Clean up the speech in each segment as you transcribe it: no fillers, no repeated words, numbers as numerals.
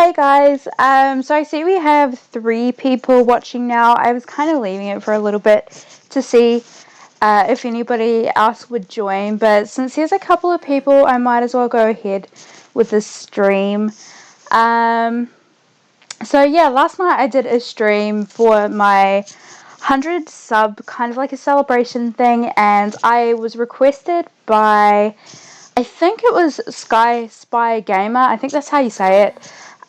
Hey guys, so I see we have 3 people watching now. I was kind of leaving it for a little bit to see if anybody else would join, but since there's a couple of people, I might as well go ahead with the stream. So yeah, last night I did a stream for my 100 sub, kind of like a celebration thing, and I was requested by, I think it was Skyspy Gamer, I think that's how you say it.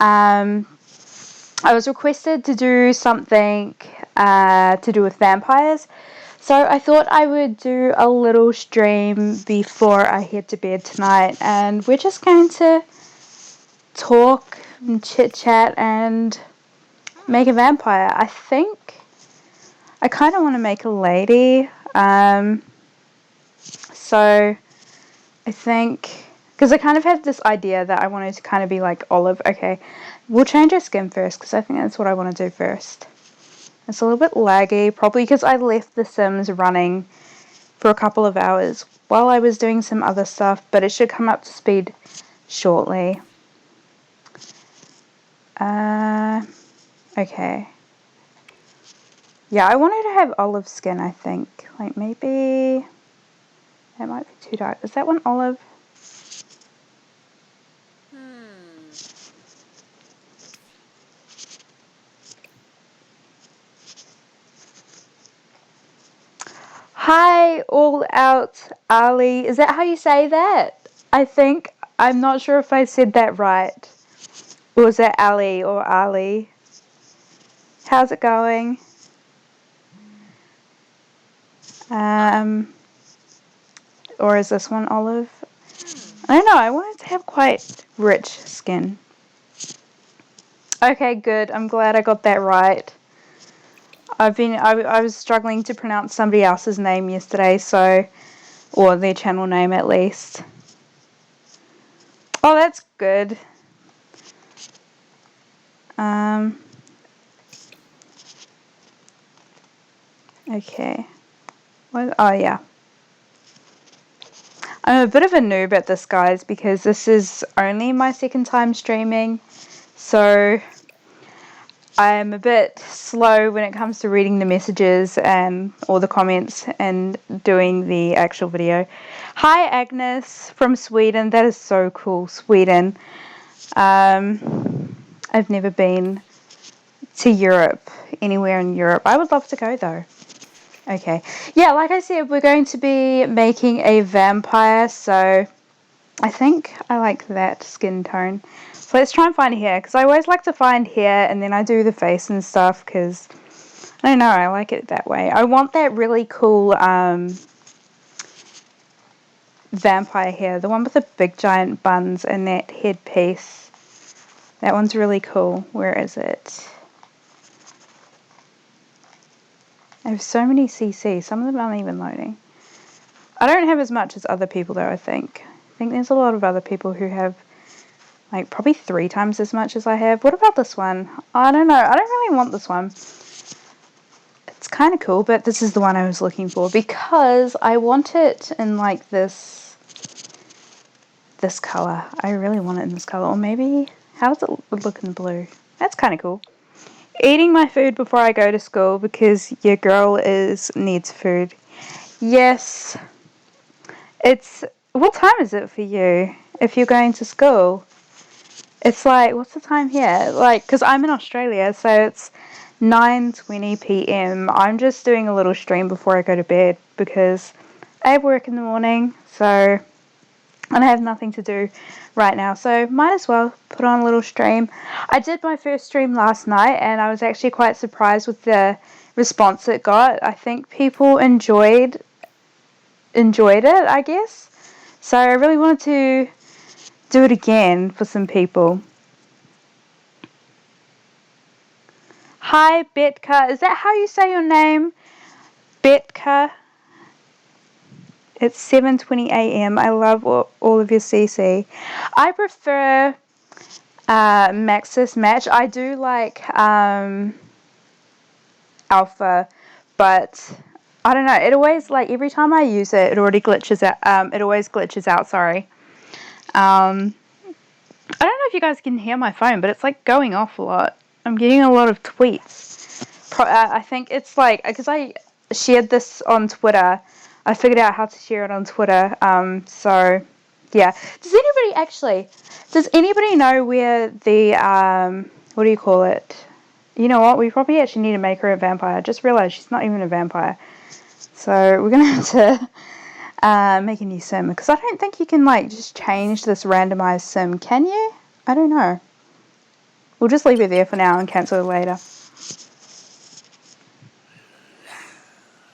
I was requested to do something to do with vampires, so I thought I would do a little stream before I head to bed tonight, and we're just going to talk and chit chat and make a vampire. I think I kind of want to make a lady, so I think, because I kind of had this idea that I wanted to kind of be like Olive. Okay, we'll change her skin first because I think that's what I want to do first. It's a little bit laggy, probably because I left The Sims running for a couple of hours while I was doing some other stuff, but it should come up to speed shortly. Okay. Yeah, I wanted to have olive skin, I think. Like, maybe that might be too dark. Is that one olive? Hi, All Out Ali. Is that how you say that? I think. I'm not sure if I said that right. Or is that Ali or Ali? How's it going? Or is this one olive? I don't know. I wanted to have quite rich skin. Okay, good. I'm glad I got that right. I was struggling to pronounce somebody else's name yesterday, so, or their channel name at least. Oh, that's good. Okay. What? Oh, yeah. I'm a bit of a noob at this, guys, because this is only my second time streaming, so I'm a bit slow when it comes to reading the messages and or the comments and doing the actual video. Hi, Agnes from Sweden. That is so cool, Sweden. I've never been to Europe, anywhere in Europe. I would love to go though. Okay. Yeah, like I said, we're going to be making a vampire, so I think I like that skin tone. So let's try and find hair, because I always like to find hair and then I do the face and stuff, because I don't know, I like it that way. I want that really cool vampire hair, the one with the big giant buns and that headpiece. That one's really cool. Where is it? I have so many CC. Some of them aren't even loading. I don't have as much as other people though, I think. I think there's a lot of other people who have like probably 3 times as much as I have. What about this one? I don't know. I don't really want this one. It's kind of cool, but this is the one I was looking for because I want it in like this color. I really want it in this color. Or maybe, how does it look in blue? That's kind of cool. Eating my food before I go to school because your girl needs food. Yes. What time is it for you if you're going to school? It's like, what's the time here? Like, because I'm in Australia, so it's 9:20 p.m. I'm just doing a little stream before I go to bed because I have work in the morning, so and I have nothing to do right now, so might as well put on a little stream. I did my first stream last night, and I was actually quite surprised with the response it got. I think people enjoyed it, I guess. So I really wanted to do it again for some people. Hi, Betka. Is that how you say your name? Betka. It's 7:20 a.m. I love all of your CC. I prefer Maxis Match. I do like Alpha, but I don't know. It always, like, every time I use it, it already glitches out. It always glitches out, sorry. I don't know if you guys can hear my phone, but it's like going off a lot. I'm getting a lot of tweets. I think it's like, because I shared this on Twitter. I figured out how to share it on Twitter. So, yeah. Does anybody know where the, what do you call it? You know what? We probably actually need to make her a vampire. I just realized she's not even a vampire. So, we're going to have to make a new sim. Because I don't think you can, like, just change this randomized sim. Can you? I don't know. We'll just leave it there for now and cancel it later.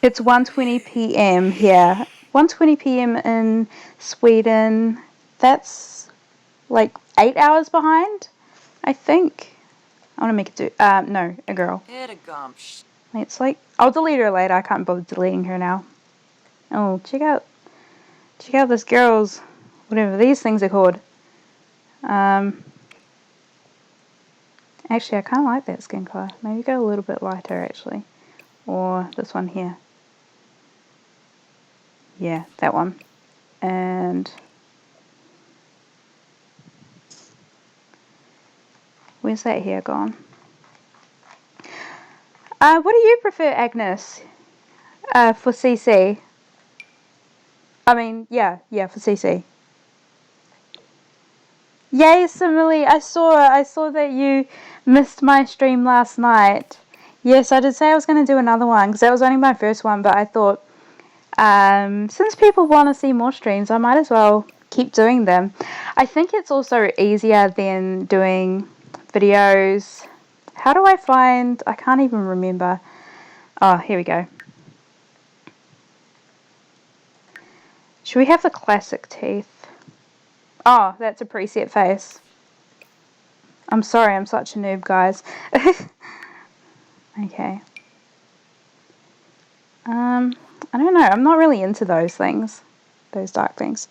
It's 1:20 p.m. here. 1:20 p.m. in Sweden. That's like 8 hours behind, I think. I want to make it do. No, a girl. It's like, I'll delete her later. I can't bother deleting her now. Oh, check out this girl's, whatever these things are called. Actually, I kind of like that skin color. Maybe go a little bit lighter, actually. Or this one here. Yeah, that one. And where's that hair gone? What do you prefer, Agnes? For CC? I mean, yeah, for CC. Yay, Simile! I saw that you missed my stream last night. Yes, I did say I was going to do another one because that was only my first one, but I thought, since people want to see more streams, I might as well keep doing them. I think it's also easier than doing videos. How do I find? I can't even remember. Oh, here we go. Should we have the classic teeth? Oh, that's a preset face. I'm sorry, I'm such a noob, guys. Okay. I don't know. I'm not really into those things. Those dark things.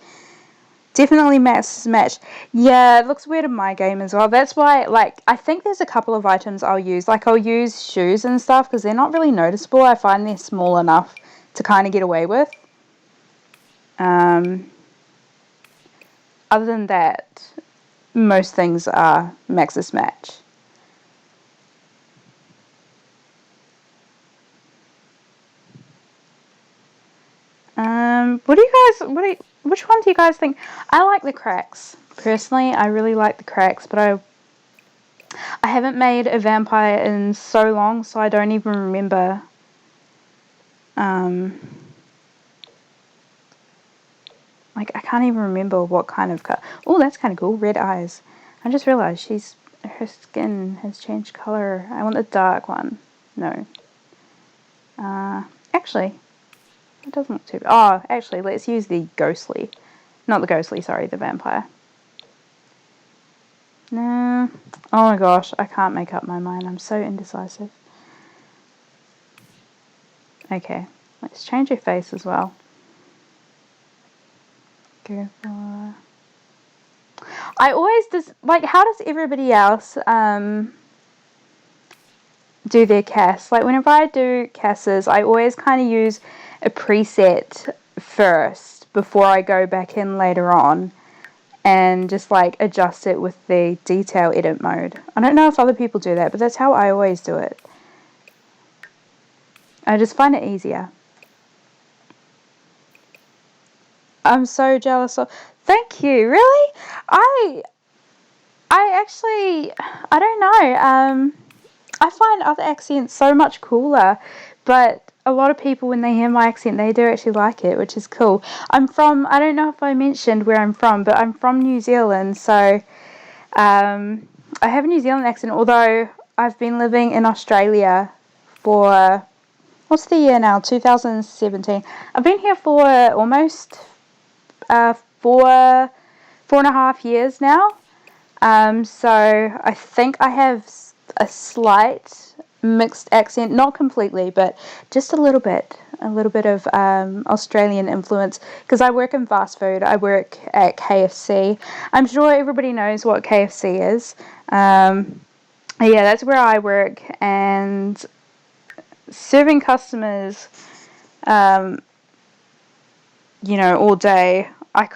Definitely match. Yeah, it looks weird in my game as well. That's why, like, I think there's a couple of items I'll use. Like, I'll use shoes and stuff because they're not really noticeable. I find they're small enough to kind of get away with. Other than that, most things are Maxis match. Which one do you guys think? I like the cracks. Personally, I really like the cracks, but I haven't made a vampire in so long, so I don't even remember. Like, I can't even remember what kind of color. Oh, that's kind of cool. Red eyes. I just realized her skin has changed color. I want the dark one. No. Actually, it doesn't look too bad. Oh, actually, let's use the ghostly. Not the ghostly, sorry, the vampire. No. Oh my gosh, I can't make up my mind. I'm so indecisive. Okay, let's change her face as well. Go for... I always just, like, how does everybody else do their casts? Like, whenever I do casts, I always kind of use a preset first before I go back in later on and just, like, adjust it with the detail edit mode. I don't know if other people do that, but that's how I always do it. I just find it easier. I'm so jealous of... Thank you, really? I actually, I don't know, I find other accents so much cooler, but a lot of people, when they hear my accent, they do actually like it, which is cool. I'm from, I don't know if I mentioned where I'm from, but I'm from New Zealand, so I have a New Zealand accent, although I've been living in Australia for, what's the year now, 2017. I've been here for almost 4.5 years now. So I think I have a slight mixed accent, not completely, but just a little bit of Australian influence, because I work in fast food. I work at KFC. I'm sure everybody knows what KFC is. Yeah, that's where I work, and serving customers, all day. I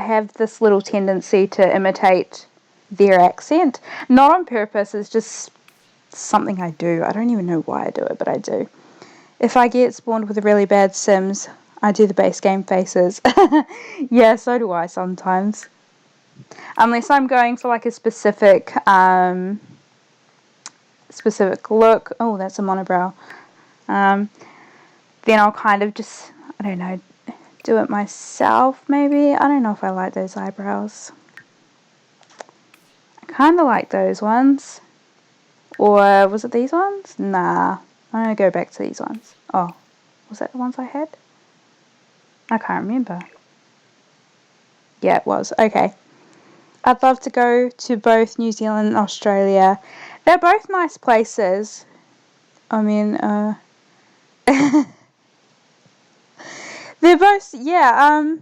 have this little tendency to imitate their accent. Not on purpose, it's just something I do. I don't even know why I do it, but I do. If I get spawned with a really bad Sims, I do the base game faces. Yeah, so do I sometimes. Unless I'm going for like a specific look. Oh, that's a monobrow. Then I'll kind of just, I don't know, do it myself maybe. I don't know if I like those eyebrows. I kind of like those ones. Or was it these ones? Nah. I'm going to go back to these ones. Oh, was that the ones I had? I can't remember. Yeah, it was. Okay. I'd love to go to both New Zealand and Australia. They're both nice places. I mean, they're both, yeah,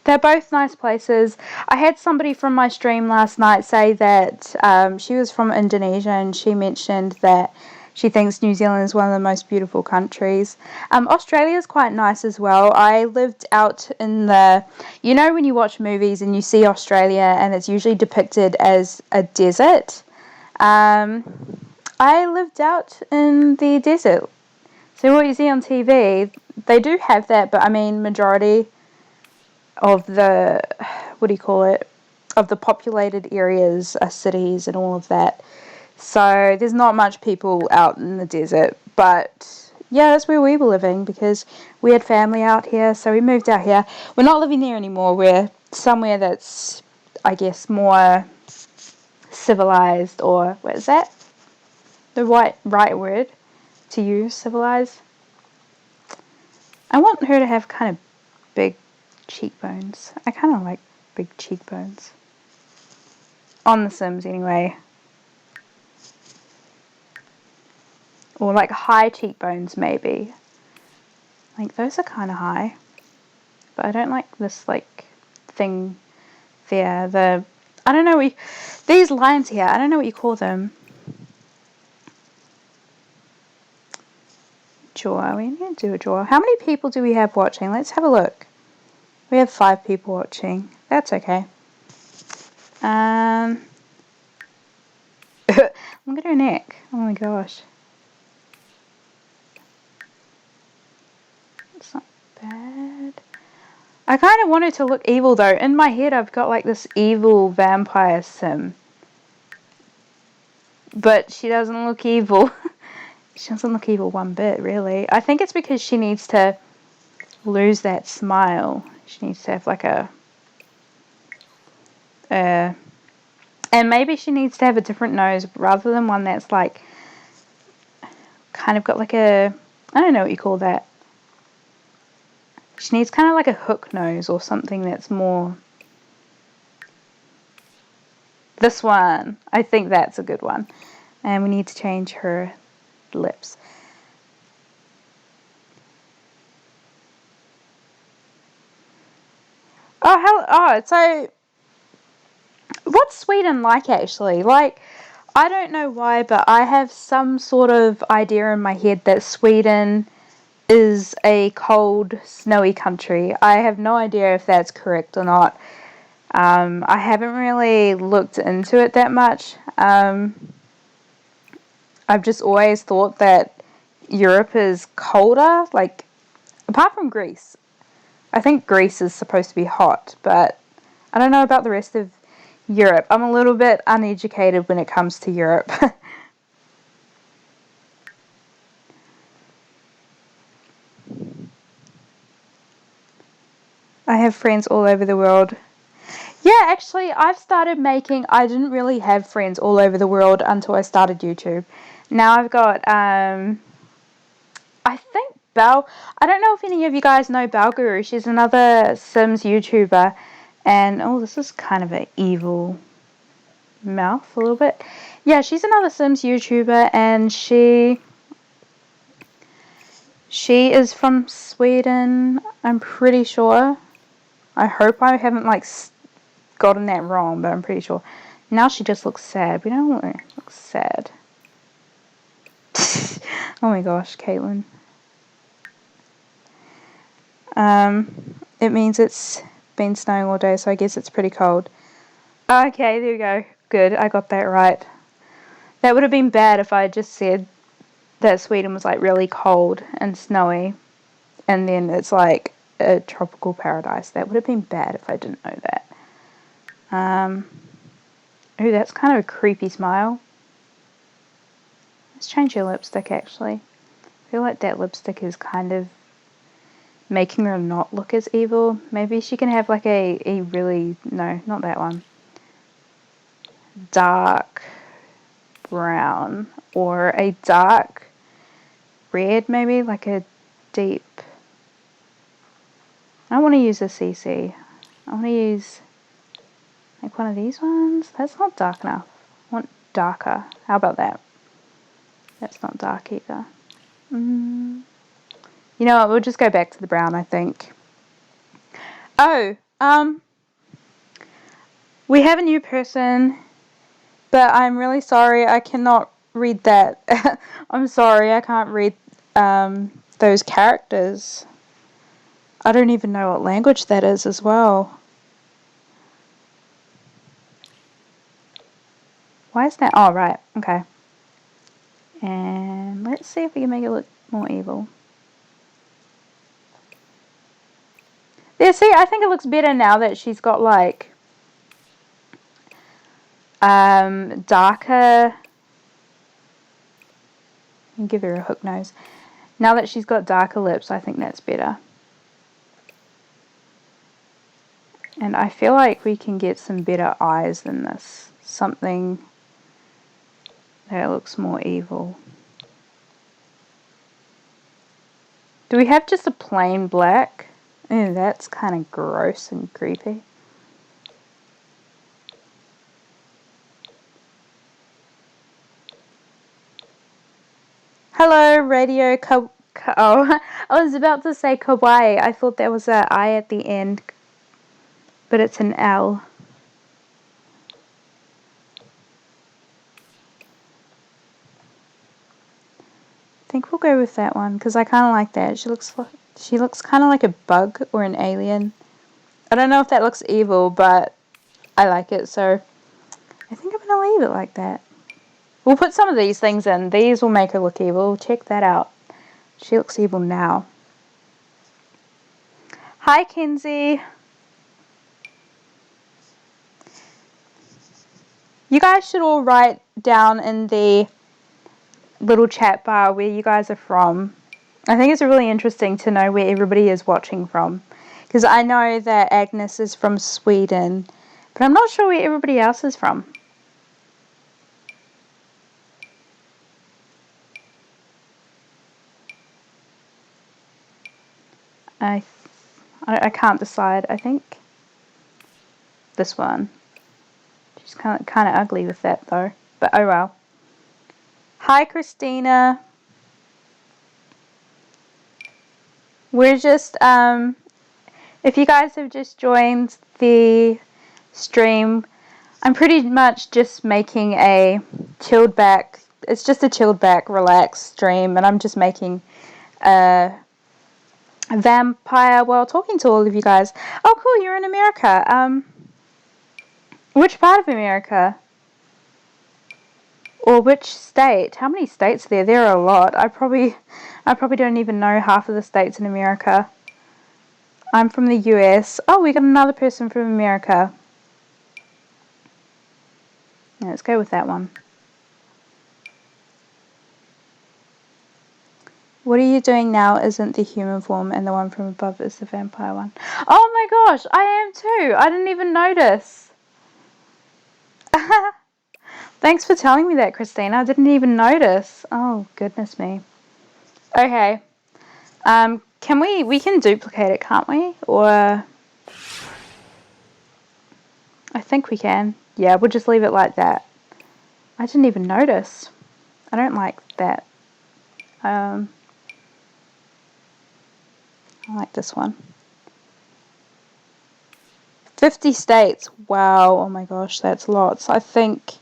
they're both nice places. I had somebody from my stream last night say that she was from Indonesia and she mentioned that she thinks New Zealand is one of the most beautiful countries. Australia is quite nice as well. I lived out in the, you know, when you watch movies and you see Australia and it's usually depicted as a desert. I lived out in the desert. So what you see on TV, they do have that, but I mean, majority of the, what do you call it, of the populated areas are cities and all of that. So there's not much people out in the desert, but yeah, that's where we were living because we had family out here, so we moved out here. We're not living there anymore. We're somewhere that's, I guess, more civilized, or what is that? The right word to use, civilized. I want her to have kind of big cheekbones. I kind of like big cheekbones. On The Sims, anyway. Or like high cheekbones, maybe. Like, those are kind of high. But I don't like this, like, thing there. I don't know these lines here, I don't know what you call them. Jaw. We need to do a jaw. How many people do we have watching? Let's have a look. We have 5 people watching. That's okay. Look at her neck. Oh my gosh. It's not bad. I kind of want it to look evil though. In my head I've got like this evil vampire sim. But she doesn't look evil. She doesn't look evil one bit, really. I think it's because she needs to lose that smile. She needs to have like a... and maybe she needs to have a different nose rather than one that's like... kind of got like a... I don't know what you call that. She needs kind of like a hook nose or something that's more... This one. I think that's a good one. And we need to change her lips. So what's Sweden like actually? Like, I don't know why, but I have some sort of idea in my head that Sweden is a cold, snowy country. I have no idea if that's correct or not. I haven't really looked into it that much. I've just always thought that Europe is colder, like, apart from Greece. I think Greece is supposed to be hot, but I don't know about the rest of Europe. I'm a little bit uneducated when it comes to Europe. I have friends all over the world. Yeah, actually, I didn't really have friends all over the world until I started YouTube. Now I've got, I think I don't know if any of you guys know Balguru. She's another Sims YouTuber. And, oh, this is kind of an evil mouth a little bit. Yeah, she's another Sims YouTuber, and she is from Sweden, I'm pretty sure. I hope I haven't, like, gotten that wrong, but I'm pretty sure. Now she just looks sad. We don't want her to look sad. Oh my gosh, Caitlin. It means it's been snowing all day, so I guess it's pretty cold. Okay, there we go. Good, I got that right. That would have been bad if I had just said that Sweden was like really cold and snowy, and then it's like a tropical paradise. That would have been bad if I didn't know that. Ooh, that's kind of a creepy smile. Let's change your lipstick actually. I feel like that lipstick is kind of making her not look as evil. Maybe she can have like a really, no, not that one. Dark brown or a dark red maybe, like a deep. I don't want to use a CC. I want to use like one of these ones. That's not dark enough. I want darker. How about that? That's not dark either. You know what? We'll just go back to the brown, I think. Oh, we have a new person, but I'm really sorry. I cannot read that. I'm sorry. I can't read those characters. I don't even know what language that is as well. Why is that? Oh, right. Okay. And let's see if we can make it look more evil. Yeah, see, I think it looks better now that she's got like darker. And give her a hook nose. Now that she's got darker lips, I think that's better. And I feel like we can get some better eyes than this. Something that looks more evil. Do we have just a plain black? Ew, that's kind of gross and creepy. Hello, Radio oh, I was about to say kawaii. I thought there was an I at the end, but it's an L. I think we'll go with that one because I kind of like that. She looks kind of like a bug or an alien. I don't know if that looks evil, but I like it, so I think I'm going to leave it like that. We'll put some of these things in. These will make her look evil. Check that out. She looks evil now. Hi, Kenzie. You guys should all write down in the little chat bar where you guys are from. I think it's really interesting to know where everybody is watching from. Because I know that Agnes is from Sweden, but I'm not sure where everybody else is from. I can't decide. I think this one. She's kind of ugly with that though. But oh well. Hi, Christina. We're just if you guys have just joined the stream, I'm pretty much just making a chilled back. It's just a chilled back, relaxed stream, and I'm just making a vampire while talking to all of you guys. Oh, cool! You're in America. Which part of America? Or which state? How many states are there? There are a lot. I probably don't even know half of the states in America. I'm from the US. Oh, we got another person from America. Yeah, let's go with that one. What are you doing now isn't the human form, and the one from above is the vampire one. Oh my gosh, I am too. I didn't even notice. Thanks for telling me that, Christina. I didn't even notice. Oh, goodness me. Okay. Can we can duplicate it, can't we? Or I think we can. Yeah, we'll just leave it like that. I didn't even notice. I don't like that. I like this one. 50 states. Wow. Oh my gosh, that's lots. I think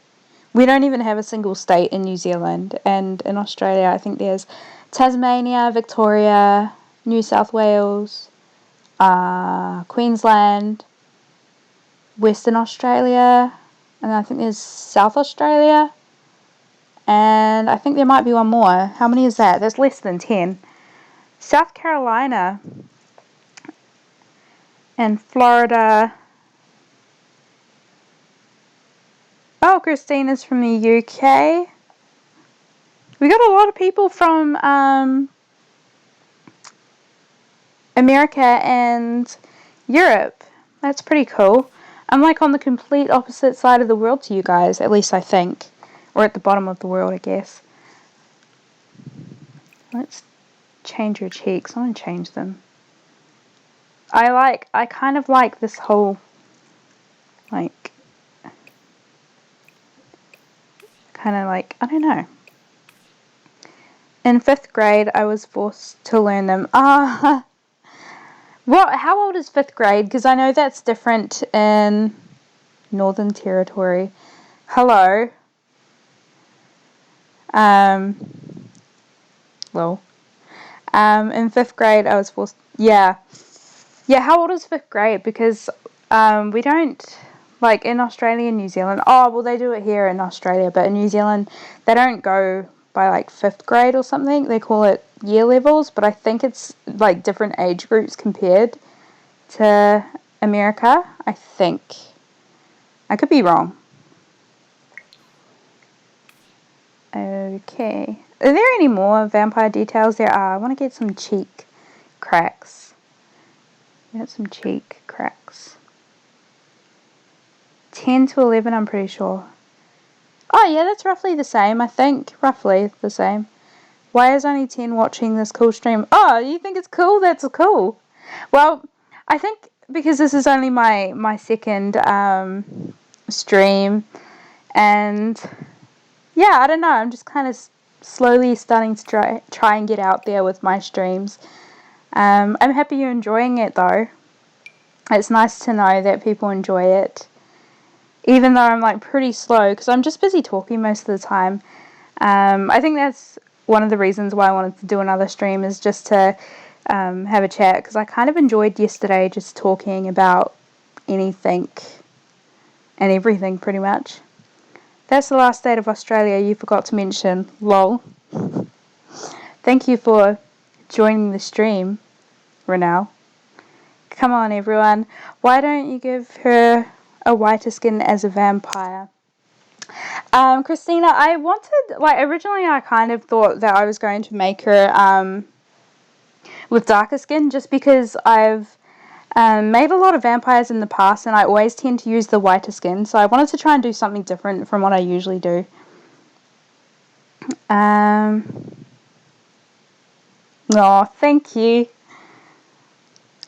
we don't even have a single state in New Zealand. And in Australia, I think there's Tasmania, Victoria, New South Wales, Queensland, Western Australia, and I think there's South Australia, and I think there might be one more. How many is that? That's less than 10. South Carolina and Florida. Oh, Christina's from the UK. We got a lot of people from America and Europe. That's pretty cool. I'm like on the complete opposite side of the world to you guys, at least I think. Or at the bottom of the world, I guess. Let's change your cheeks. I'm going to change them. I kind of like this whole, like, kind of like, I don't know. In 5th grade, I was forced to learn them. How old is 5th grade? Because I know that's different in Northern Territory. Hello. Well. In 5th grade, I was forced... Yeah, how old is 5th grade? Because we don't... Like, in Australia and New Zealand... Oh, well, they do it here in Australia, but in New Zealand, they don't go by, like, 5th grade or something. They call it year levels, but I think it's, like, different age groups compared to America, I think. I could be wrong. Okay. Are there any more vampire details? There are. I want to get some cheek cracks. Get some cheek cracks. 10 to 11, I'm pretty sure. Oh, yeah, that's roughly the same, I think. Roughly the same. Why is only 10 watching this cool stream? Oh, you think it's cool? That's cool. Well, I think because this is only my second stream, and yeah, I don't know, I'm just kind of slowly starting to try and get out there with my streams. I'm happy you're enjoying it though. It's nice to know that people enjoy it, even though I'm like pretty slow because I'm just busy talking most of the time. I think that's one of the reasons why I wanted to do another stream, is just to have a chat, because I kind of enjoyed yesterday just talking about anything and everything pretty much. That's the last state of Australia you forgot to mention. Lol. Thank you for joining the stream, Renal. Come on, everyone. Why don't you give her a whiter skin as a vampire? Christina, I wanted, like, originally I kind of thought that I was going to make her with darker skin, just because I've made a lot of vampires in the past and I always tend to use the whiter skin, so I wanted to try and do something different from what I usually do. Oh, thank you.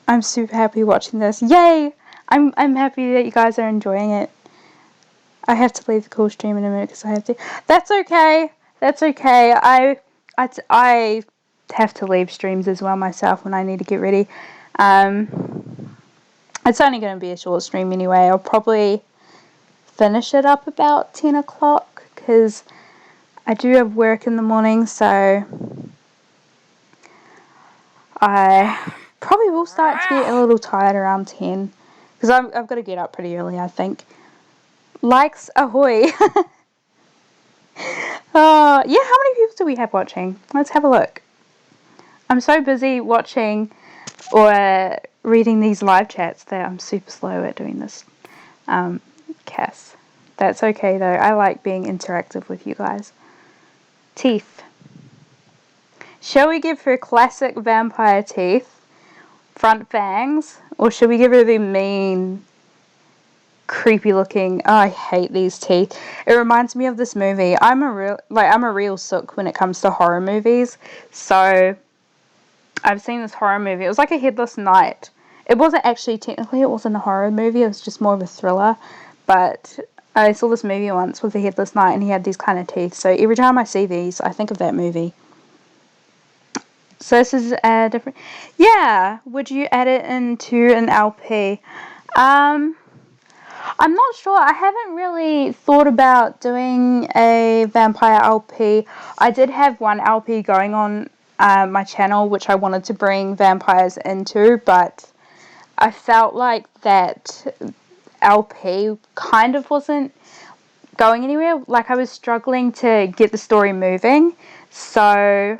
I'm super happy watching this. Yay! I'm happy that you guys are enjoying it. I have to leave the cool stream in a minute because I have to. That's okay. That's okay. I have to leave streams as well myself when I need to get ready. It's only going to be a short stream anyway. I'll probably finish it up about 10 o'clock because I do have work in the morning, so I probably will start to get a little tired around 10 because I've got to get up pretty early, I think. Likes ahoy. Yeah, how many people do we have watching? Let's have a look. I'm so busy watching or reading these live chats that I'm super slow at doing this. Cass. That's okay though. I like being interactive with you guys. Teeth. Shall we give her classic vampire teeth? Front fangs? Or should we give her the mean, creepy looking... Oh, I hate these teeth. It reminds me of this movie. I'm a real sook when it comes to horror movies. So I've seen this horror movie. It was like a Headless Night. It wasn't actually, technically, it wasn't a horror movie. It was just more of a thriller. But I saw this movie once with a Headless Night and he had these kind of teeth. So every time I see these, I think of that movie. So this is a different... Yeah, would you add it into an LP? I'm not sure. I haven't really thought about doing a vampire LP. I did have one LP going on my channel, which I wanted to bring vampires into, but I felt like that LP kind of wasn't going anywhere. Like, I was struggling to get the story moving, so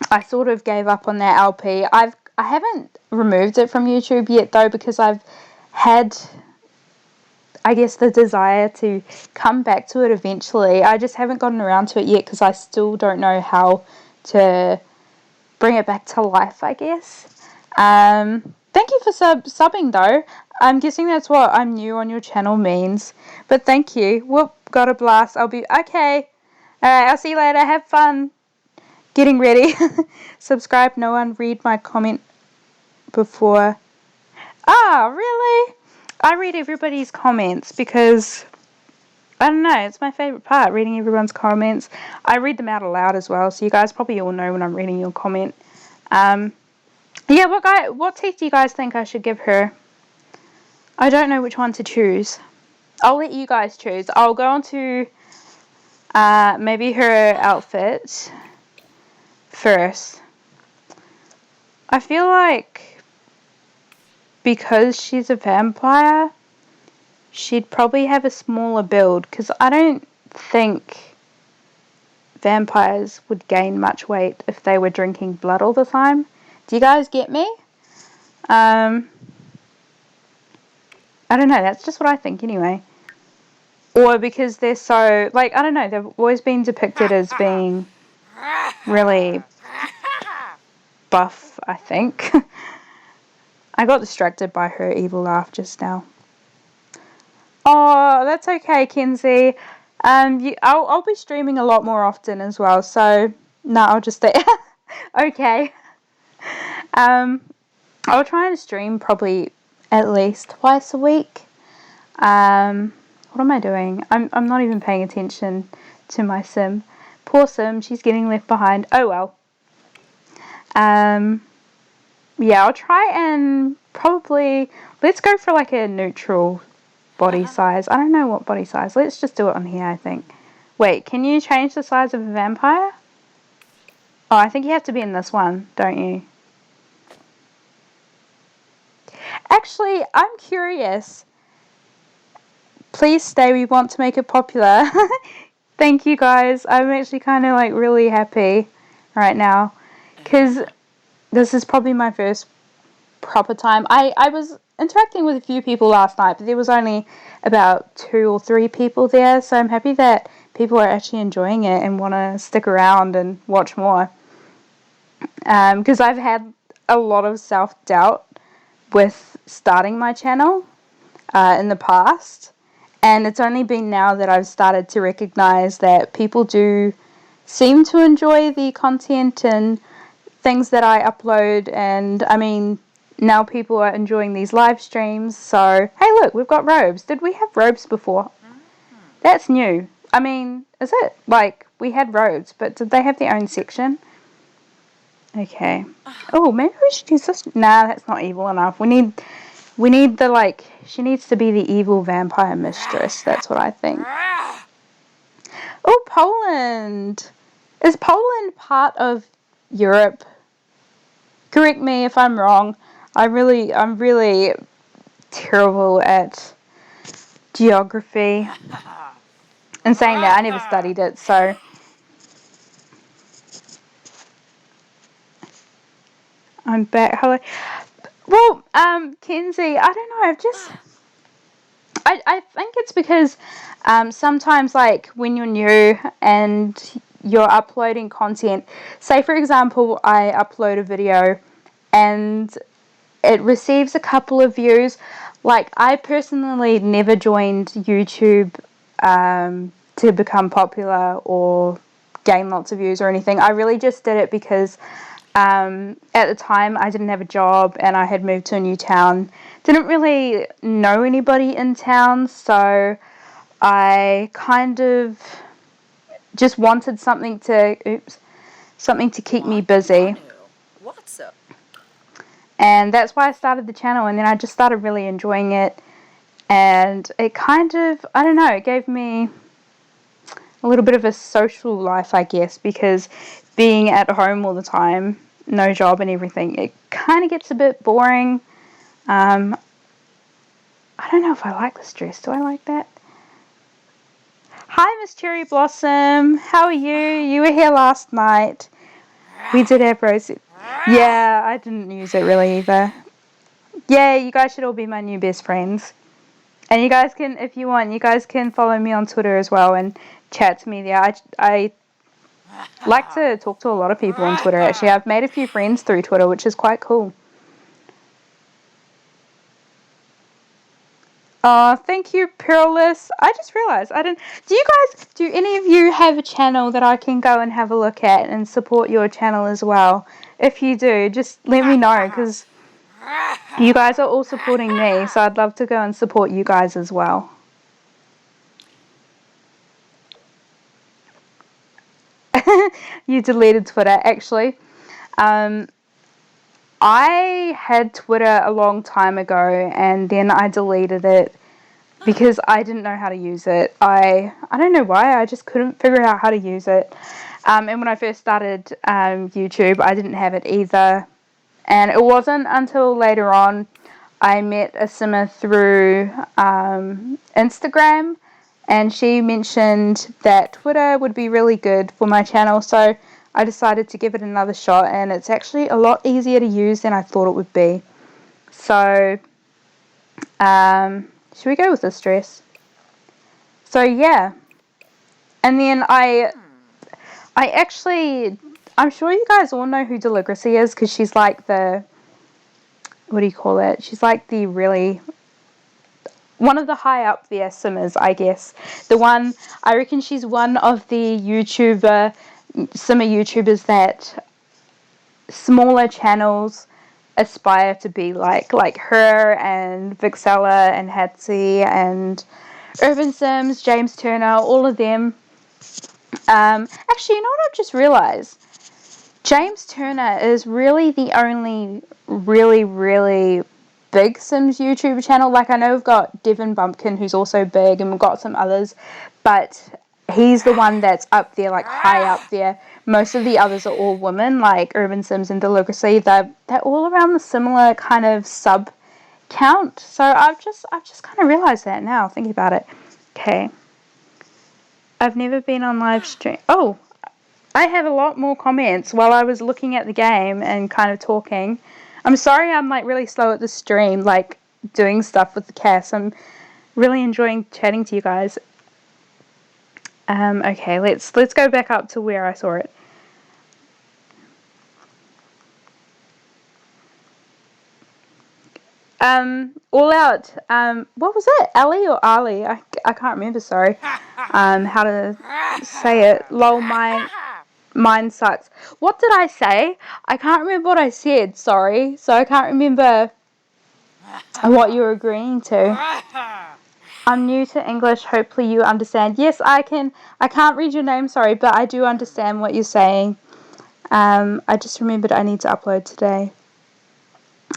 I sort of gave up on that LP. I haven't removed it from YouTube yet though, because I've had, I guess, the desire to come back to it eventually. I just haven't gotten around to it yet because I still don't know how to bring it back to life, I guess. Thank you for subbing though. I'm guessing that's what I'm new on your channel means. But thank you. Whoop, got a blast. I'll be okay. Alright, I'll see you later. Have fun getting ready. Subscribe, no one. Read my comment before. Ah, really? I read everybody's comments because, I don't know, it's my favourite part, reading everyone's comments. I read them out aloud as well, so you guys probably all know when I'm reading your comment. Yeah, what teeth do you guys think I should give her? I don't know which one to choose. I'll let you guys choose. I'll go on to maybe her outfit first. I feel like because she's a vampire, she'd probably have a smaller build, because I don't think vampires would gain much weight if they were drinking blood all the time. Do you guys get me? I don't know, that's just what I think anyway. Or because they're so, like, I don't know, they've always been depicted as being really buff, I think. I got distracted by her evil laugh just now. Oh, that's okay, Kenzie. I'll be streaming a lot more often as well, so no, I'll just stay. Okay. I'll try and stream probably at least twice a week. What am I doing? I'm not even paying attention to my sim. Poor sim, she's getting left behind. Oh well. Yeah, I'll try and probably, let's go for like a neutral body size. I don't know what body size. Let's just do it on here, I think. Wait, can you change the size of a vampire? Oh, I think you have to be in this one, don't you? Actually, I'm curious. Please stay, we want to make it popular. Thank you guys. I'm actually kind of like really happy right now, because this is probably my first proper time. I was interacting with a few people last night, but there was only about 2 or 3 people there, so I'm happy that people are actually enjoying it and want to stick around and watch more. Because I've had a lot of self-doubt with starting my channel in the past, and it's only been now that I've started to recognize that people do seem to enjoy the content and things that I upload, and I mean, now people are enjoying these live streams. So hey, look, we've got robes. Did we have robes before? That's new. I mean, is it? Like, we had robes, but did they have their own section? Okay. Oh, maybe we should use this. Nah, that's not evil enough. We need the, like, she needs to be the evil vampire mistress. That's what I think. Oh, Poland. Is Poland part of Europe? Correct me if I'm wrong. I'm really terrible at geography. And saying that, I never studied it, so. I'm back. Hello. Well, Kenzie, I don't know. I think it's because sometimes, like, when you're new and you're uploading content, say for example, I upload a video and it receives a couple of views. Like, I personally never joined YouTube to become popular or gain lots of views or anything. I really just did it because at the time I didn't have a job and I had moved to a new town. Didn't really know anybody in town, so I kind of just wanted something to keep me busy. What's up? And that's why I started the channel, and then I just started really enjoying it, and it kind of, I don't know, it gave me a little bit of a social life, I guess, because being at home all the time, no job and everything, it kind of gets a bit boring. I don't know if I like this dress. Do I like that? Hi, Miss Cherry Blossom. How are you? You were here last night. We did have roses. Yeah, I didn't use it really either. Yeah, you guys should all be my new best friends. And you guys can, if you want, you guys can follow me on Twitter as well and chat to me there. I like to talk to a lot of people on Twitter, actually. I've made a few friends through Twitter, which is quite cool. Thank you, Peerless. I just realised I didn't. Do any of you have a channel that I can go and have a look at and support your channel as well? If you do, just let me know, because you guys are all supporting me, so I'd love to go and support you guys as well. You deleted Twitter, actually. I had Twitter a long time ago, and then I deleted it because I didn't know how to use it. I don't know why, I just couldn't figure out how to use it. And when I first started YouTube, I didn't have it either. And it wasn't until later on I met a simmer through Instagram, and she mentioned that Twitter would be really good for my channel, so I decided to give it another shot, and it's actually a lot easier to use than I thought it would be. So, should we go with this dress? So yeah, and then I'm sure you guys all know who Deligracy is, because she's like the, what do you call it? She's like the really, one of the high up there simmers, I guess. I reckon she's one of the simmer YouTubers that smaller channels aspire to be like her and Vixella and Hatsy and Urban Sims, James Turner, all of them. Actually, you know what I've just realised? James Turner is really the only really, really big Sims YouTube channel. Like, I know we've got Devin Bumpkin, who's also big, and we've got some others, but he's the one that's up there, like high up there. Most of the others are all women, like Urban Sims and Deligracy. They're all around the similar kind of sub count. So I've just kind of realised that now, thinking about it. Okay. I've never been on live stream. Oh, I have a lot more comments while I was looking at the game and kind of talking. I'm sorry I'm like really slow at the stream, like doing stuff with the cast. I'm really enjoying chatting to you guys. Okay, let's go back up to where I saw it. All out. What was it? Ali or Ali? I can't remember. Sorry. How to say it? Lol, mine sucks. What did I say? I can't remember what I said. Sorry. So I can't remember what you were agreeing to. I'm new to English. Hopefully you understand. Yes, I can. I can't read your name. Sorry, but I do understand what you're saying. I just remembered I need to upload today.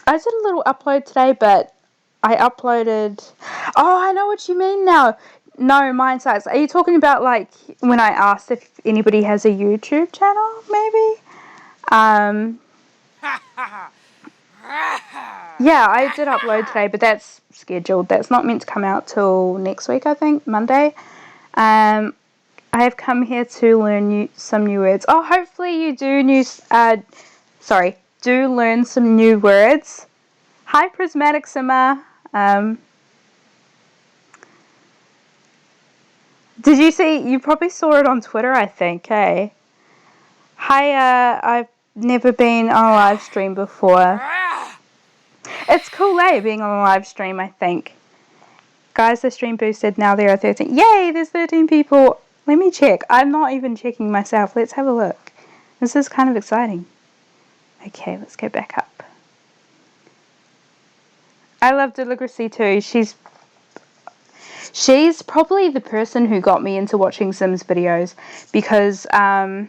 I did a little upload today, but I uploaded... Oh, I know what you mean now. No, mine sucks. Are you talking about, like, when I asked if anybody has a YouTube channel, maybe? Yeah, I did upload today, but that's scheduled. That's not meant to come out till next week, I think, Monday. I have come here to learn some new words. Oh, hopefully you do learn some new words. Hi, Prismatic Simmer. Did you see? You probably saw it on Twitter, I think. Hey. Hi. I've never been on a live stream before. It's cool, being on a live stream. I think. Guys, the stream boosted. Now there are 13. Yay! There's 13 people. Let me check. I'm not even checking myself. Let's have a look. This is kind of exciting. Okay, let's go back up. I love Deligracy too. She's probably the person who got me into watching Sims videos, because I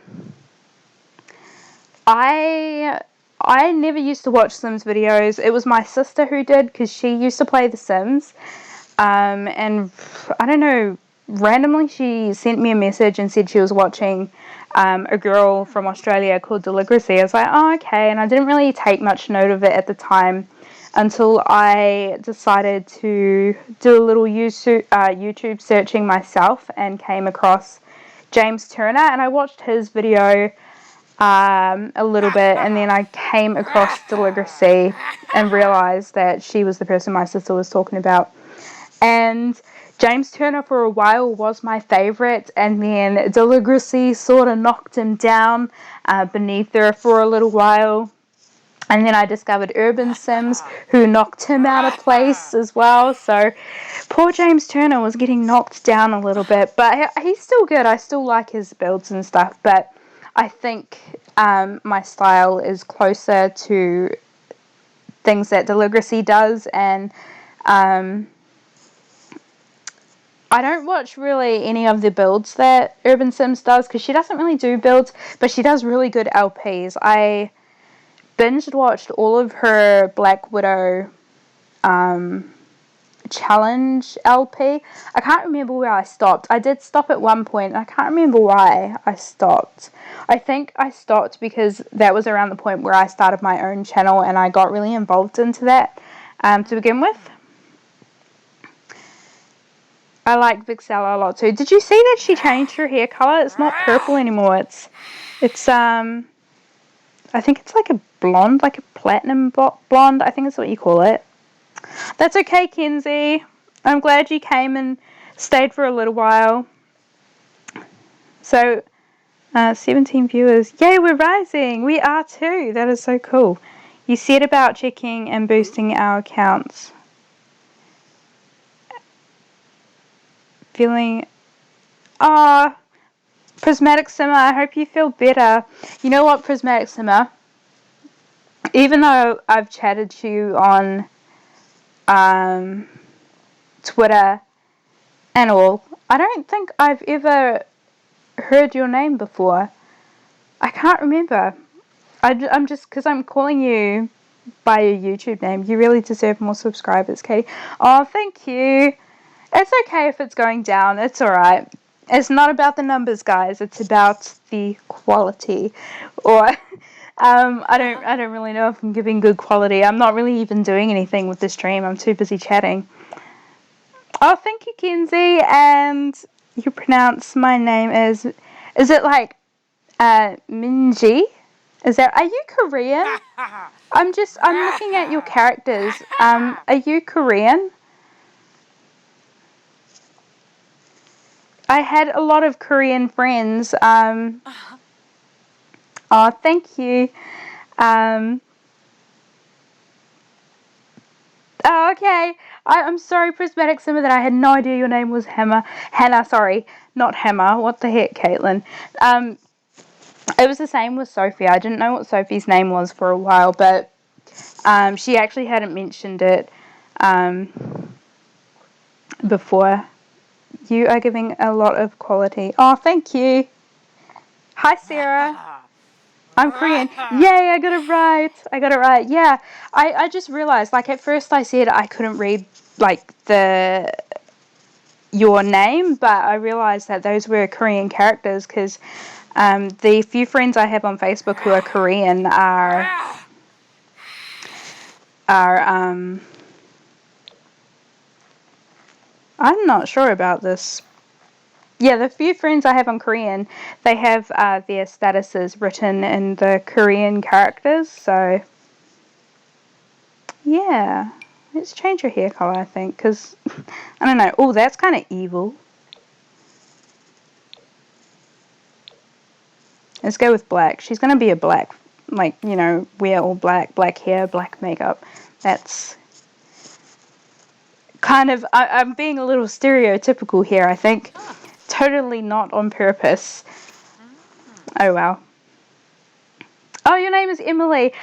never used to watch Sims videos. It was my sister who did, because she used to play The Sims, and I don't know, randomly she sent me a message and said she was watching a girl from Australia called Deligracy. I was like, oh, okay, and I didn't really take much note of it at the time. until I decided to do a little YouTube searching myself and came across James Turner, and I watched his video a little bit, and then I came across Deligracy and realized that she was the person my sister was talking about. And James Turner for a while was my favorite, and then Deligracy sort of knocked him down beneath her for a little while. And then I discovered Urban Sims, who knocked him out of place as well. So poor James Turner was getting knocked down a little bit, but he's still good. I still like his builds and stuff, but I think my style is closer to things that Deligracy does, and I don't watch really any of the builds that Urban Sims does, because she doesn't really do builds, but she does really good LPs. I binged watched all of her Black Widow challenge LP. I can't remember where I stopped. I did stop at one point, and I can't remember why I stopped. I think I stopped because that was around the point where I started my own channel, and I got really involved into that to begin with. I like Vixella a lot too. Did you see that she changed her hair color? It's not purple anymore. It's I think it's like a blonde, like a platinum blonde. I think that's what you call it. That's okay, Kenzie. I'm glad you came and stayed for a little while. So, 17 viewers. Yay, we're rising. We are too. That is so cool. You said about checking and boosting our accounts. Feeling... Ah, Prismatic Simmer, I hope you feel better. You know what, Prismatic Simmer? Even though I've chatted to you on Twitter and all, I don't think I've ever heard your name before. I can't remember. I'm just, because I'm calling you by your YouTube name. You really deserve more subscribers, Katie. Oh, thank you. It's okay if it's going down. It's alright. It's not about the numbers, guys. It's about the quality. Or I don't really know if I'm giving good quality. I'm not really even doing anything with the stream. I'm too busy chatting. Oh, thank you, Kenzie. And you pronounce my name as, is it like Minji? Are you Korean? I'm looking at your characters. Are you Korean? I had a lot of Korean friends. Oh, thank you. Oh, okay. I'm sorry, Prismatic Simmer, that I had no idea your name was Hannah, sorry. Not Hammer. What the heck, Caitlin? It was the same with Sophie. I didn't know what Sophie's name was for a while, but she actually hadn't mentioned it before. You are giving a lot of quality. Oh, thank you. Hi, Sarah. I'm Korean. Yay, I got it right. Yeah, I just realized, like, at first I said I couldn't read, like, your name, but I realized that those were Korean characters, because the few friends I have on Facebook who are Korean are I'm not sure about this. Yeah, the few friends I have on Korean, they have their statuses written in the Korean characters, so yeah. Let's change your hair color, I think, because, I don't know. Oh, that's kind of evil. Let's go with black. She's going to be a black, like, you know, wear all black, black hair, black makeup. That's kind of, I'm being a little stereotypical here, I think. Totally not on purpose. Oh, wow. Oh, your name is Emily.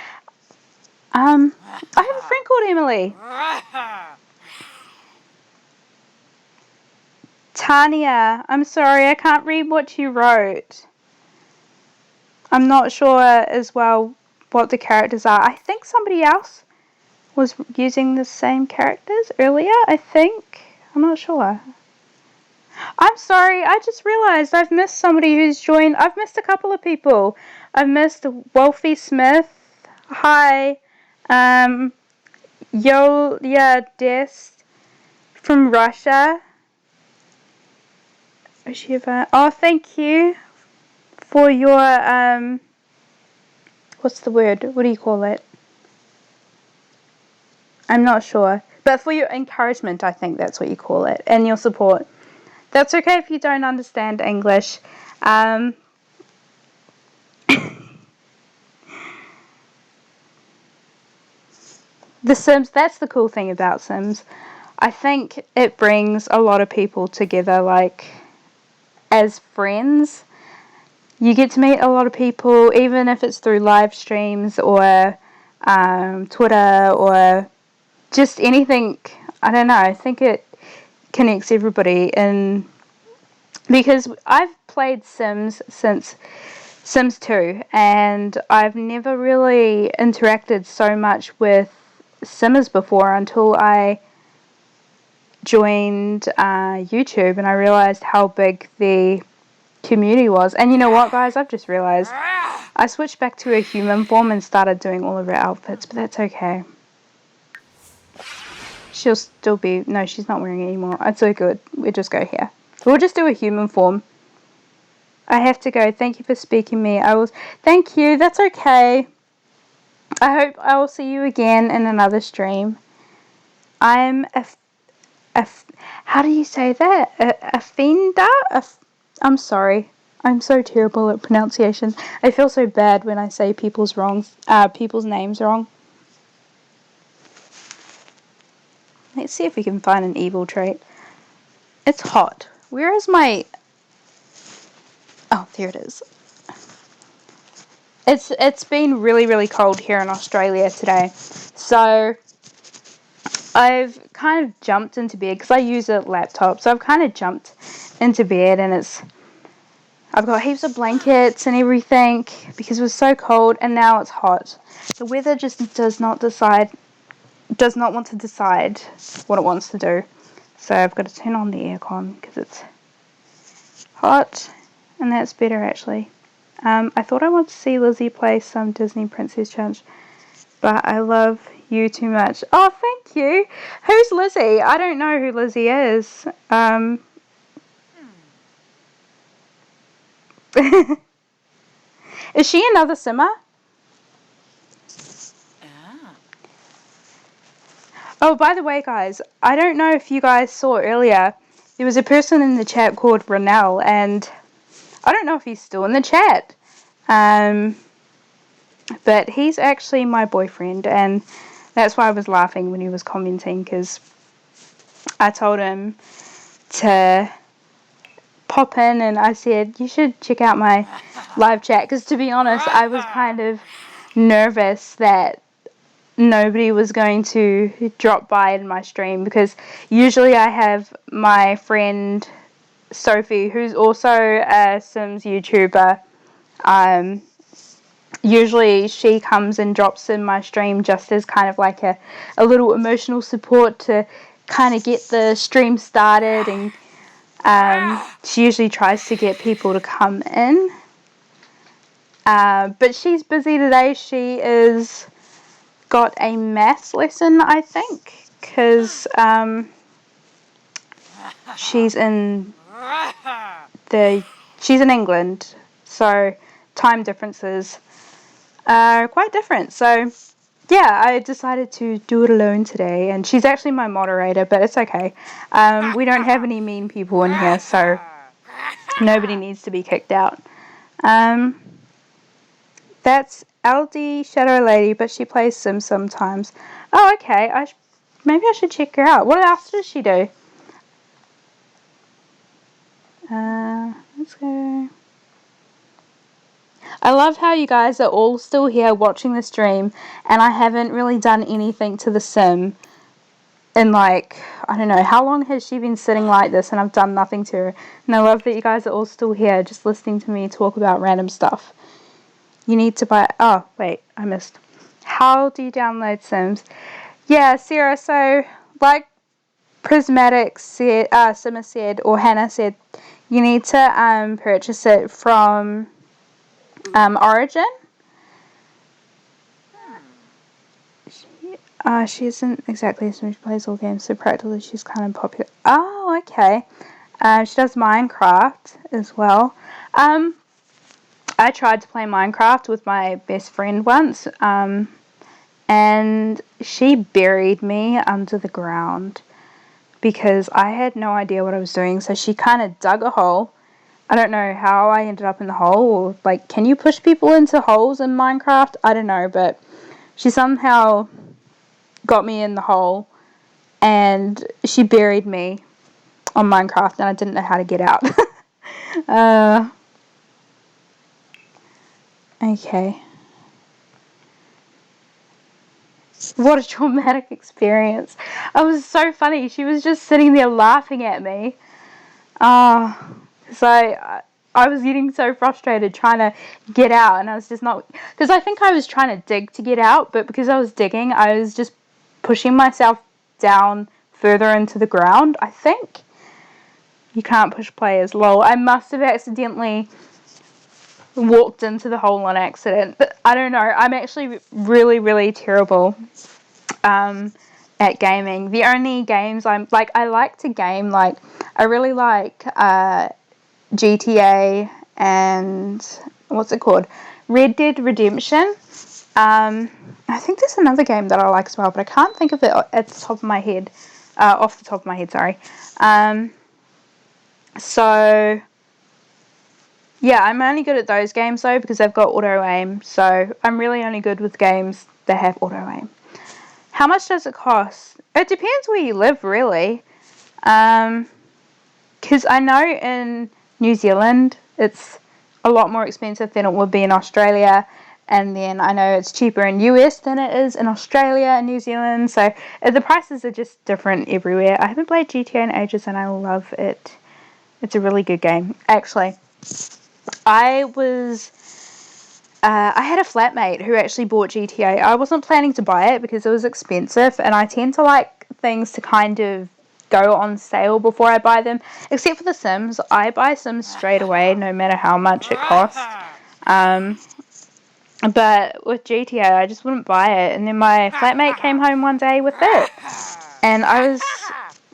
I have a friend called Emily. Tanya, I'm sorry, I can't read what you wrote. I'm not sure as well what the characters are. I think somebody else was using the same characters earlier, I think. I'm not sure. I'm sorry, I just realized I've missed somebody who's joined. I've missed a couple of people. I've missed Wolfie Smith. Hi. Yolia Des from Russia. Oh, thank you for your, what's the word? What do you call it? I'm not sure. But for your encouragement, I think that's what you call it. And your support. That's okay if you don't understand English. The Sims, that's the cool thing about Sims. I think it brings a lot of people together, like, as friends. You get to meet a lot of people, even if it's through live streams or Twitter or just anything. I don't know. I think it connects everybody because I've played Sims since Sims 2, and I've never really interacted so much with Simmers before until I joined YouTube, and I realized how big the community was. And you know what, guys? I've just realized I switched back to a human form and started doing all of her outfits, but that's okay. She'll still be... No, she's not wearing it anymore. It's so good. We'll just go here. We'll just do a human form. I have to go. Thank you for speaking me. Thank you. That's okay. I hope I will see you again in another stream. I'm how do you say that? I'm sorry. I'm so terrible at pronunciation. I feel so bad when I say people's names wrong. Let's see if we can find an evil trait. It's hot. Where is my... Oh, there it is. It's been really, really cold here in Australia today. So I've kind of jumped into bed because I use a laptop. So I've kind of jumped into bed, and I've got heaps of blankets and everything because it was so cold, and now it's hot. The weather just does not want to decide what it wants to do. So I've got to turn on the aircon because it's hot, and that's better actually. I thought I wanted to see Lizzie play some Disney Princess Challenge, but I love you too much. Oh, thank you. Who's Lizzie? I don't know who Lizzie is. Is she another Simmer? Oh, by the way, guys, I don't know if you guys saw earlier, there was a person in the chat called Ronell, and I don't know if he's still in the chat. But he's actually my boyfriend, and that's why I was laughing when he was commenting, because I told him to pop in, and I said, you should check out my live chat, because to be honest, I was kind of nervous that nobody was going to drop by in my stream, because usually I have my friend Sophie, who's also a Sims YouTuber. Usually she comes and drops in my stream just as kind of like a little emotional support to kind of get the stream started, and she usually tries to get people to come in. But she's busy today. She is got a maths lesson, I think, because she's in England, so time differences are quite different. So yeah, I decided to do it alone today, and she's actually my moderator, but it's okay. We don't have any mean people in here, so nobody needs to be kicked out. That's LD Shadow Lady, but she plays Sims sometimes. Oh, okay. Maybe I should check her out. What else does she do? Let's go. I love how you guys are all still here watching the stream, and I haven't really done anything to the sim in, like, I don't know, how long has she been sitting like this, and I've done nothing to her. And I love that you guys are all still here just listening to me talk about random stuff. You need to buy... Oh, wait, I missed. How do you download Sims? Yeah, Sarah, so like Prismatic said, Simmer said, or Hannah said, you need to purchase it from Origin. She isn't exactly a Switch, she plays all games, so practically she's kind of popular. Oh, okay. She does Minecraft as well. I tried to play Minecraft with my best friend once, and she buried me under the ground because I had no idea what I was doing. So she kind of dug a hole. I don't know how I ended up in the hole, or like, can you push people into holes in Minecraft? I don't know, but she somehow got me in the hole and she buried me on Minecraft, and I didn't know how to get out. Okay. What a traumatic experience. It was so funny. She was just sitting there laughing at me. So I was getting so frustrated trying to get out, and I was just not, because I think I was trying to dig to get out, but because I was digging, I was just pushing myself down further into the ground, I think. You can't push players, lol. I must have accidentally walked into the hole on accident, but I don't know. I'm actually really, really terrible at gaming. The only games I like to game, like, I really like GTA and what's it called? Red Dead Redemption. I think there's another game that I like as well, but I can't think of it at the top of my head. Off the top of my head, sorry. So yeah, I'm only good at those games though because they've got auto aim. So I'm really only good with games that have auto aim. How much does it cost? It depends where you live, really. Because I know in New Zealand it's a lot more expensive than it would be in Australia, and then I know it's cheaper in US than it is in Australia and New Zealand, so the prices are just different everywhere. I haven't played GTA in ages and I love it. It's a really good game. Actually, I had a flatmate who actually bought GTA. I wasn't planning to buy it because it was expensive, and I tend to like things to kind of go on sale before I buy them. Except for The Sims. I buy Sims straight away, no matter how much it costs. But with GTA, I just wouldn't buy it. And then my flatmate came home one day with it. And I was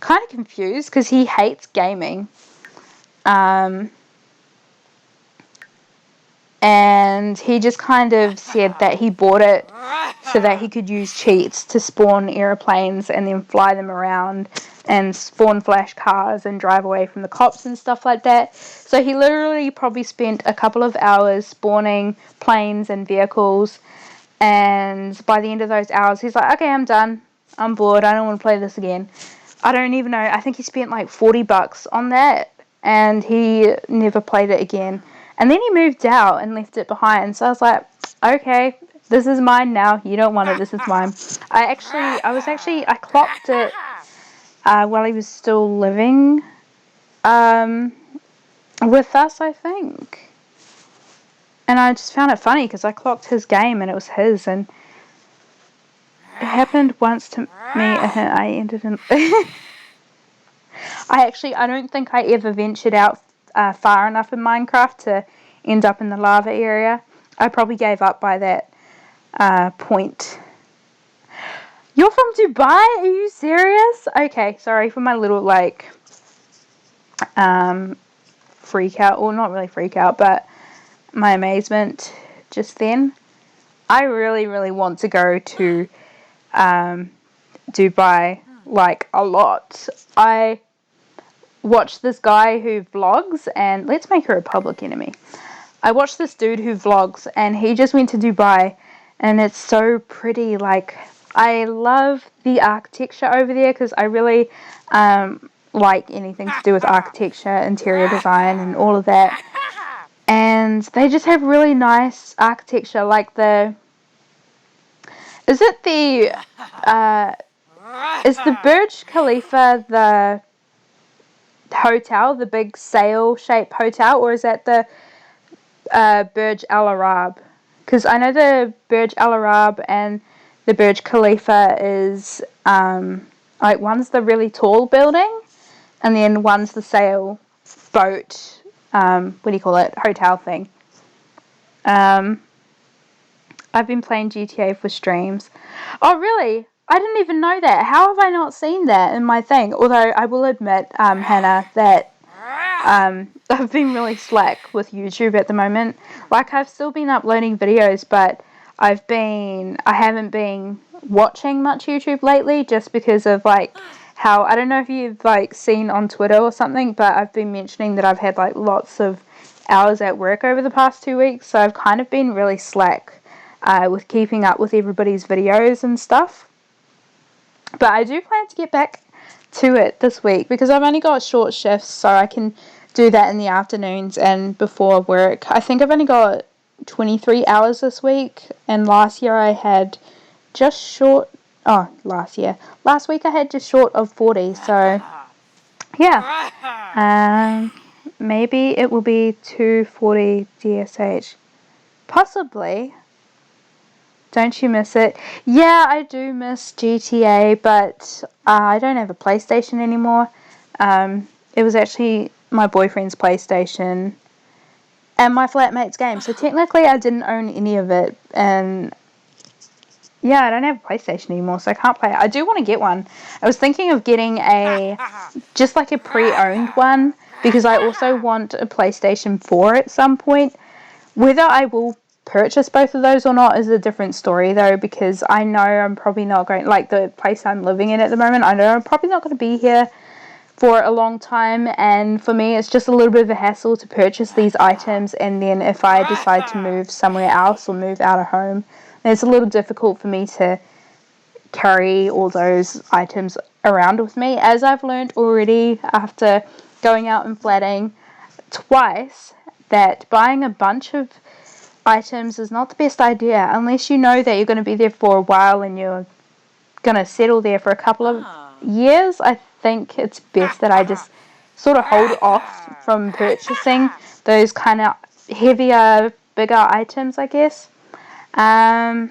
kind of confused because he hates gaming. And he just kind of said that he bought it so that he could use cheats to spawn airplanes and then fly them around and spawn flash cars and drive away from the cops and stuff like that. So he literally probably spent a couple of hours spawning planes and vehicles, and by the end of those hours he's like, okay, I'm done, I'm bored, I don't want to play this again. I don't even know, I think he spent like $40 on that, and he never played it again. And then he moved out and left it behind. So I was like, okay, this is mine now. You don't want it. This is mine. I clocked it while he was still living with us, I think. And I just found it funny because I clocked his game and it was his. And it happened once to me. I ended in... I don't think I ever ventured out far enough in Minecraft to end up in the lava area. I probably gave up by that point. You're from Dubai? Are you serious? Okay, sorry for my little freak out, or not really freak out, but my amazement just then. I really, really want to go to Dubai, like, a lot. I watched this guy who vlogs, and let's make her a public enemy. I watched this dude who vlogs, and he just went to Dubai, and it's so pretty. Like, I love the architecture over there because I really like anything to do with architecture, interior design, and all of that. And they just have really nice architecture, like is the Burj Khalifa the hotel, the big sail-shaped hotel, or is that the Burj Al Arab? Because I know the Burj Al Arab and the Burj Khalifa is like, one's the really tall building, and then one's the sailboat. What do you call it? Hotel thing. I've been playing GTA for streams. Oh, really? I didn't even know that. How have I not seen that in my thing? Although I will admit, Hannah, that I've been really slack with YouTube at the moment. Like, I've still been uploading videos, but I haven't been watching much YouTube lately, just because of like how, I don't know if you've like seen on Twitter or something, but I've been mentioning that I've had like lots of hours at work over the past 2 weeks, so I've kind of been really slack with keeping up with everybody's videos and stuff. But I do plan to get back to it this week because I've only got short shifts, so I can do that in the afternoons and before work. I think I've only got 23 hours this week, and last year I had just short. Oh, last week I had just short of 40. So yeah, maybe it will be 240 DSH, possibly. Don't you miss it? Yeah, I do miss GTA, but I don't have a PlayStation anymore. It was actually my boyfriend's PlayStation and my flatmate's game, so technically I didn't own any of it. And yeah, I don't have a PlayStation anymore, so I can't play it. I do want to get one. I was thinking of getting just like a pre-owned one, because I also want a PlayStation 4 at some point. Whether I will purchase both of those or not is a different story, though, because I know I'm probably not going, like the place I'm living in at the moment, I know I'm probably not going to be here for a long time, and for me it's just a little bit of a hassle to purchase these items, and then if I decide to move somewhere else or move out of home, it's a little difficult for me to carry all those items around with me, as I've learned already after going out and flatting twice, that buying a bunch of items is not the best idea unless you know that you're going to be there for a while and you're going to settle there for a couple of years. I think it's best that I just sort of hold off from purchasing those kind of heavier, bigger items, I guess. I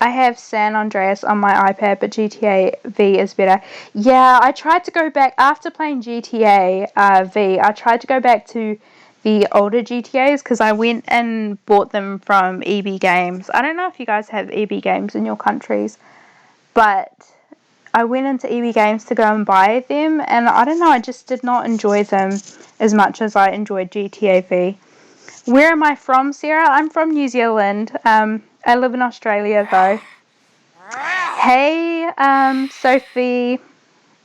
have San Andreas on my iPad, but GTA V is better. Yeah, I tried to go back after playing GTA V. I tried to go back to the older GTAs because I went and bought them from EB Games. I don't know if you guys have EB Games in your countries, but I went into EB Games to go and buy them, and I don't know, I just did not enjoy them as much as I enjoyed GTA V. Where am I from, Sarah? I'm from New Zealand. I live in Australia, though. Hey, Sophie.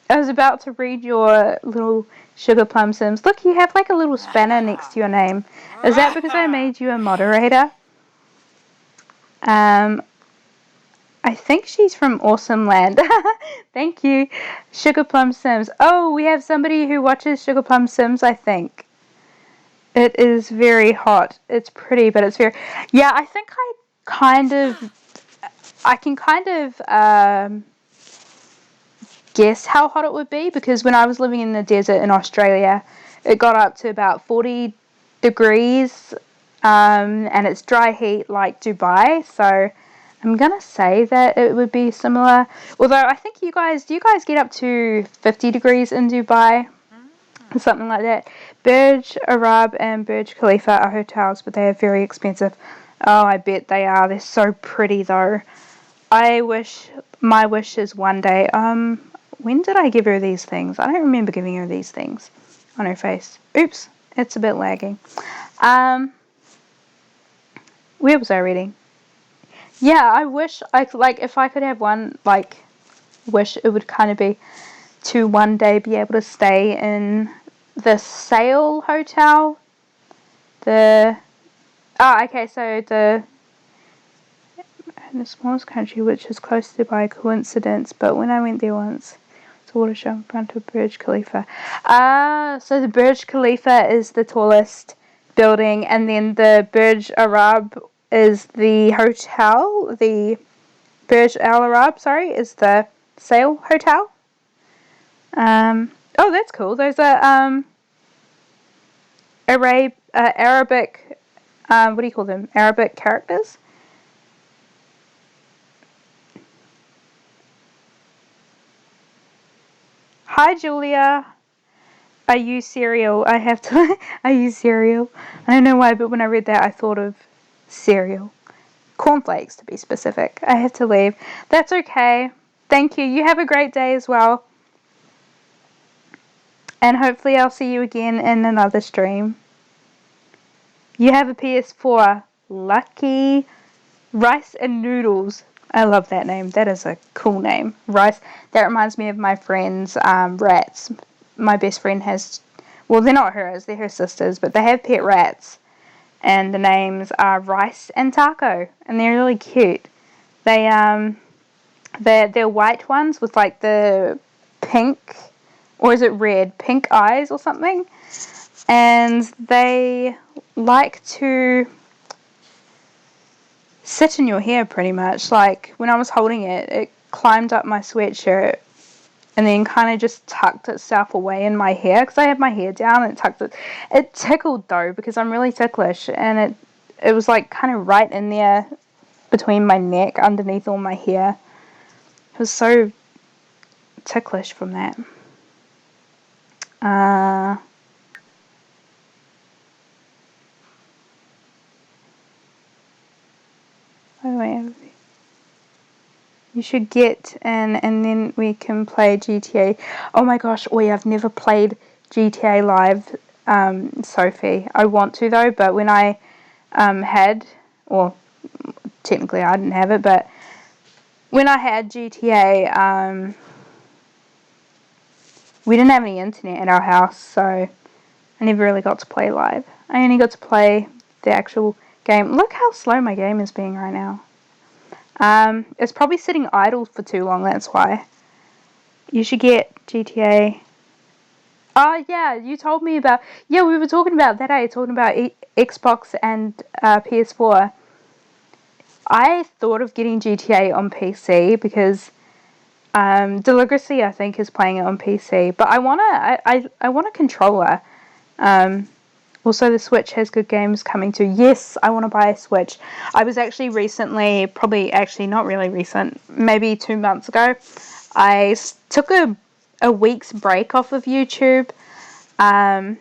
I was about to read your little Sugar Plum Sims. Look, you have like a little spanner next to your name. Is that because I made you a moderator? I think she's from Awesome Land. Thank you. Sugar Plum Sims. Oh, we have somebody who watches Sugar Plum Sims, I think. It is very hot. It's pretty, but it's very... Yeah, I think I can kind of guess how hot it would be, because when I was living in the desert in Australia, it got up to about 40 degrees, and it's dry heat like Dubai, so I'm gonna say that it would be similar. Although I think do you guys get up to 50 degrees in Dubai? Something like that. Burj Arab and Burj Khalifa are hotels, but they are very expensive. Oh, I bet they are. They're so pretty, though. My wish is one day. When did I give her these things? I don't remember giving her these things on her face. Oops, it's a bit lagging. Where was I reading? Yeah, I wish if I could have one wish, it would kind of be to one day be able to stay in the Sail Hotel. In the smallest country, which is close to by coincidence, but when I went there once, it's a water show in front of Burj Khalifa. So the Burj Khalifa is the tallest building, and then the Burj Arab is the hotel. The Burj Al Arab, is the Sail Hotel. Oh, that's cool. Those are Arabic. What do you call them? Arabic characters. Hi, Julia. I use cereal. I use cereal. I don't know why, but when I read that, I thought of cereal. Cornflakes, to be specific. I have to leave. That's okay. Thank you. You have a great day as well. And hopefully I'll see you again in another stream. You have a PS4. Lucky. Rice and Noodles. I love that name. That is a cool name. Rice. That reminds me of my friend's rats. My best friend has... Well, they're not hers. They're her sisters. But they have pet rats. And the names are Rice and Taco. And they're really cute. They're white ones with like the pink... Or is it red? Pink eyes or something. And they like to sit in your hair pretty much. Like when I was holding it, it climbed up my sweatshirt and then kind of just tucked itself away in my hair because I had my hair down and it tucked it. It tickled though because I'm really ticklish, and it was like kind of right in there between my neck underneath all my hair. It was so ticklish from that. By the way, you should get in and then we can play GTA. Oh my gosh, I've never played GTA Live, Sophie. I want to though, but when I technically I didn't have it, but when I had GTA, we didn't have any internet at our house, so I never really got to play live. I only got to play the actual game. Look how slow my game is being right now. It's probably sitting idle for too long, that's why. You should get GTA. Oh, yeah, you told me about... Yeah, we were talking about that, talking about Xbox and PS4. I thought of getting GTA on PC because Deligracy, I think, is playing it on PC. But I want a controller. Also, the Switch has good games coming too. Yes, I want to buy a Switch. I was actually recently, not really recent, maybe 2 months ago, I took a week's break off of YouTube, and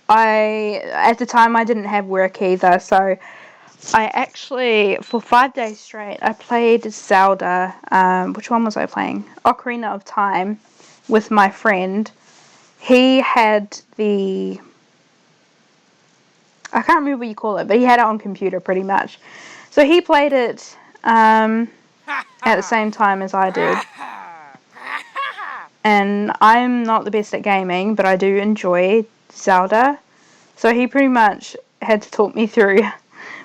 at the time I didn't have work either, so I actually, for 5 days straight, I played Zelda. Which one was I playing? Ocarina of Time with my friend. He had I can't remember what you call it, but he had it on computer pretty much. So he played it at the same time as I did. And I'm not the best at gaming, but I do enjoy Zelda. So he pretty much had to talk me through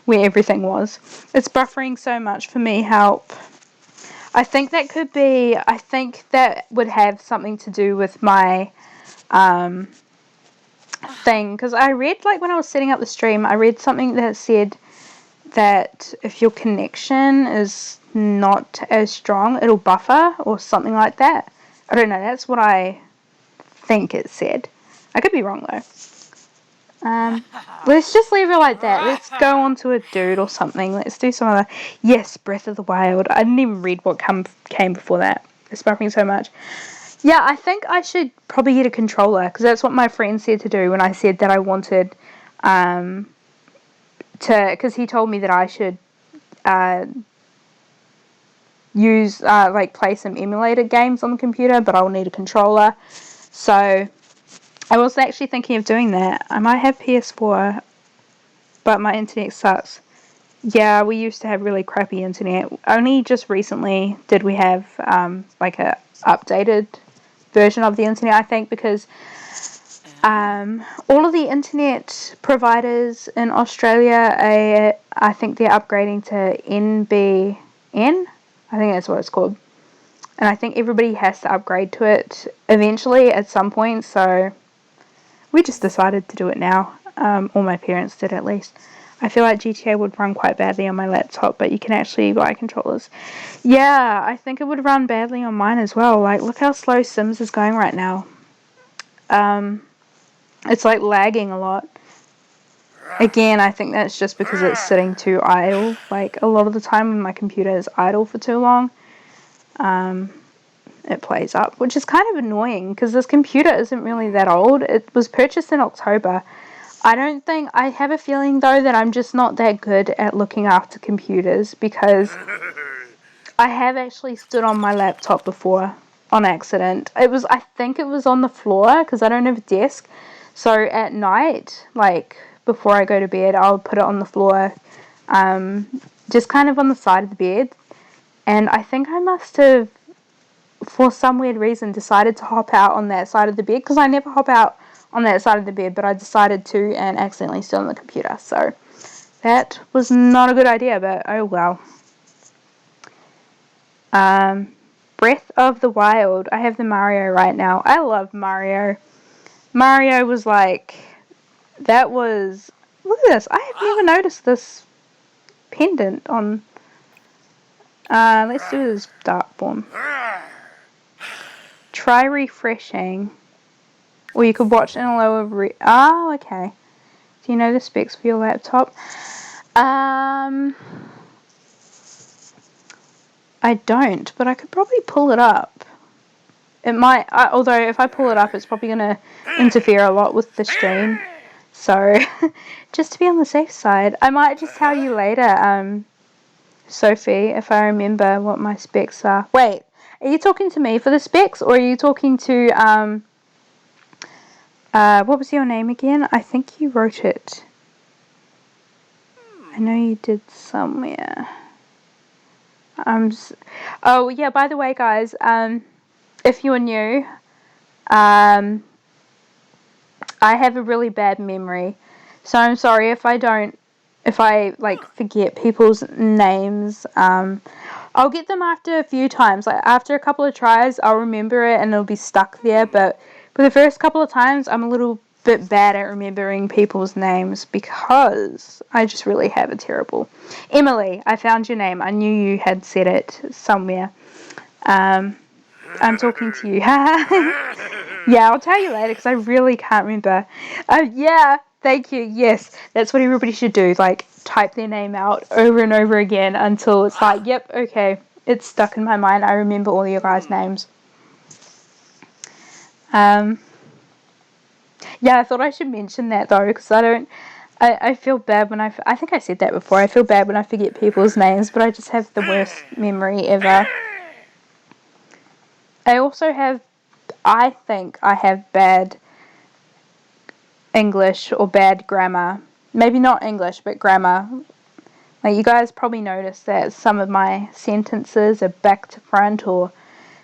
where everything was. It's buffering so much for me, help. I think that would have something to do with my thing, because I read, like, when I was setting up the stream, I read something that said that if your connection is not as strong, it'll buffer or something like that. I don't know, that's what I think it said. I could be wrong though. Let's just leave it like that. Let's go on to a dude or something. Let's do some other... Yes, Breath of the Wild. I didn't even read what came before that. It's buffering so much. Yeah, I think I should probably get a controller, because that's what my friend said to do when I said that I wanted because he told me that I should play some emulated games on the computer, but I'll need a controller. So I was actually thinking of doing that. I might have PS4, but my internet sucks. Yeah, we used to have really crappy internet. Only just recently did we have like a updated version of the internet, I think, because all of the internet providers in Australia, I think they're upgrading to NBN. I think that's what it's called. And I think everybody has to upgrade to it eventually at some point, so we just decided to do it now. Or my parents did, at least. I feel like GTA would run quite badly on my laptop, but you can actually buy controllers. Yeah, I think it would run badly on mine as well. Like, look how slow Sims is going right now. It's like lagging a lot. Again, I think that's just because it's sitting too idle. Like, a lot of the time when my computer is idle for too long, it plays up, which is kind of annoying because this computer isn't really that old. It was purchased in October. I have a feeling though that I'm just not that good at looking after computers, because I have actually stood on my laptop before on accident. I think it was on the floor because I don't have a desk. So at night, like before I go to bed, I'll put it on the floor, just kind of on the side of the bed. And I think I must have, for some weird reason, decided to hop out on that side of the bed, because I never hop out on that side of the bed, but I decided to and accidentally stood on the computer. So that was not a good idea, but oh well. Breath of the Wild. I have the Mario right now. I love Mario. Mario was like, that was, look at this. I have never noticed this pendant on, let's do this dark form. Try refreshing. Or you could watch in a lower oh, okay. Do you know the specs for your laptop? I don't, but I could probably pull it up. It might, although if I pull it up, it's probably going to interfere a lot with the stream. So, just to be on the safe side, I might just tell you later, Sophie, if I remember what my specs are. Wait, are you talking to me for the specs, or are you talking to, what was your name again? I think you wrote it. I know you did somewhere. Oh, yeah, by the way, guys, if you're new, I have a really bad memory, so I'm sorry if I like forget people's names. I'll get them after a few times. Like after a couple of tries, I'll remember it and it'll be stuck there. But for the first couple of times, I'm a little bit bad at remembering people's names because I just really have a terrible. Emily, I found your name. I knew you had said it somewhere. I'm talking to you. Yeah, I'll tell you later because I really can't remember. Yeah, thank you. Yes, that's what everybody should do. Like, type their name out over and over again until it's like, yep, okay, it's stuck in my mind. I remember all your guys' names. Yeah, I thought I should mention that though, because I feel bad when I think I said that before. I feel bad when I forget people's names, but I just have the worst memory ever. I think I have bad English or bad grammar. Maybe not English, but grammar. Like, you guys probably noticed that some of my sentences are back to front, or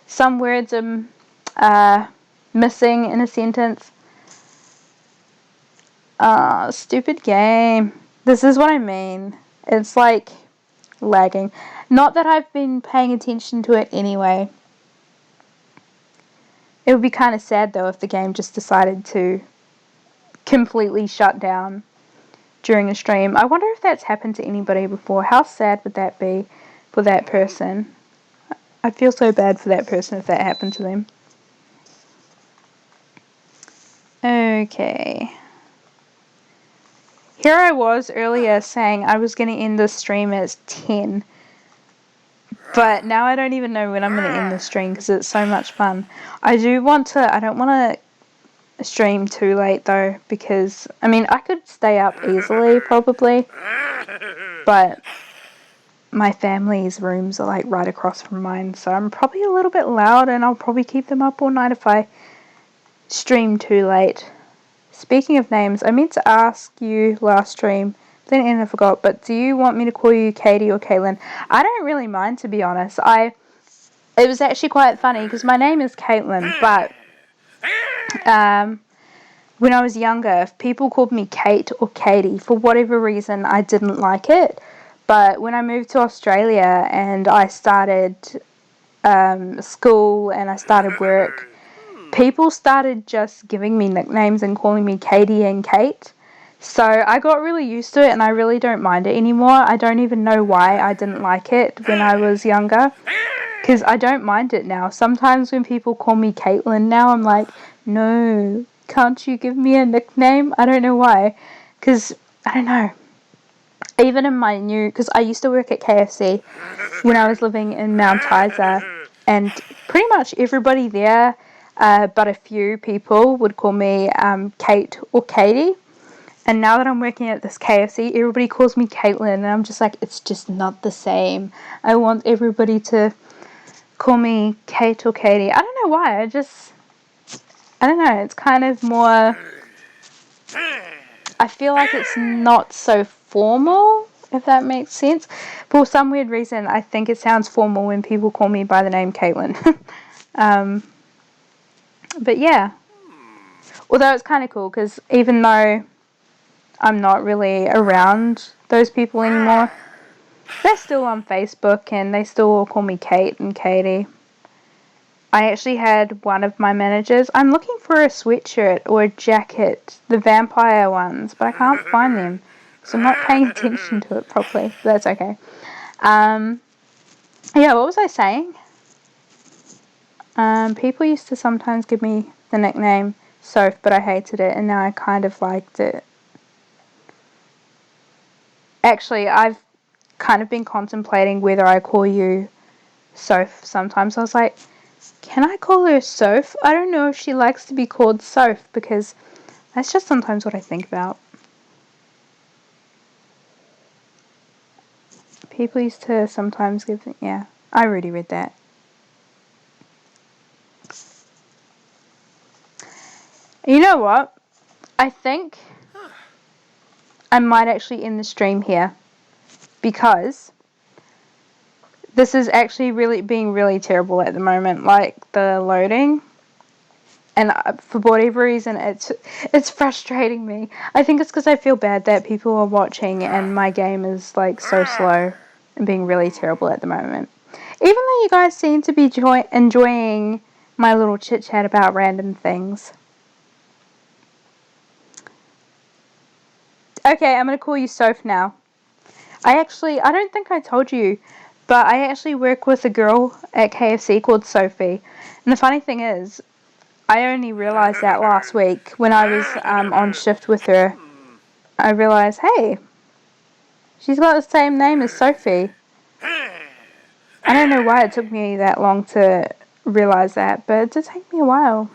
some words are missing in a sentence. Stupid game. This is what I mean. It's like lagging. Not that I've been paying attention to it anyway. It would be kind of sad though if the game just decided to completely shut down during a stream. I wonder if that's happened to anybody before. How sad would that be for that person? I feel so bad for that person if that happened to them. Okay. Here I was earlier saying I was going to end the stream at 10. But now I don't even know when I'm going to end the stream because it's so much fun. I don't want to stream too late though, because, I mean, I could stay up easily probably. But my family's rooms are like right across from mine, so I'm probably a little bit loud and I'll probably keep them up all night if I stream too late. Speaking of names, I meant to ask you last stream, then I forgot, but do you want me to call you Katie or Caitlin? I don't really mind, to be honest. It was actually quite funny because my name is Caitlin, but when I was younger, if people called me Kate or Katie, for whatever reason, I didn't like it. But when I moved to Australia and I started school and I started work, people started just giving me nicknames and calling me Katie and Kate. So I got really used to it and I really don't mind it anymore. I don't even know why I didn't like it when I was younger, because I don't mind it now. Sometimes when people call me Caitlin now, I'm like, no, can't you give me a nickname? I don't know why, because I don't know. Even in my because I used to work at KFC when I was living in Mount Isa, and pretty much everybody there, but a few people would call me Kate or Katie. And now that I'm working at this KFC, everybody calls me Caitlin, and I'm just like, it's just not the same. I want everybody to call me Kate or Katie. I don't know why. I don't know. It's kind of more. I feel like it's not so formal, if that makes sense. For some weird reason, I think it sounds formal when people call me by the name Caitlin. But yeah. Although it's kind of cool because even though I'm not really around those people anymore, they're still on Facebook and they still all call me Kate and Katie. I actually had one of my managers. I'm looking for a sweatshirt or a jacket, the vampire ones, but I can't find them. So I'm not paying attention to it properly. But that's okay. Yeah, what was I saying? People used to sometimes give me the nickname Soph, but I hated it, and now I kind of liked it. Actually, I've kind of been contemplating whether I call you Soph sometimes. I was like, can I call her Soph? I don't know if she likes to be called Soph, because that's just sometimes what I think about. People used to sometimes give me, yeah, I already read that. You know what? I think I might actually end the stream here, because this is actually really being really terrible at the moment, like the loading. And for whatever reason, it's frustrating me. I think it's because I feel bad that people are watching and my game is like so slow and being really terrible at the moment. Even though you guys seem to be enjoying my little chit chat about random things. Okay, I'm gonna call you Soph now. I don't think I told you, but I actually work with a girl at KFC called Sophie. And the funny thing is, I only realised that last week when I was on shift with her. I realised, hey, she's got the same name as Sophie. I don't know why it took me that long to realise that, but it did take me a while.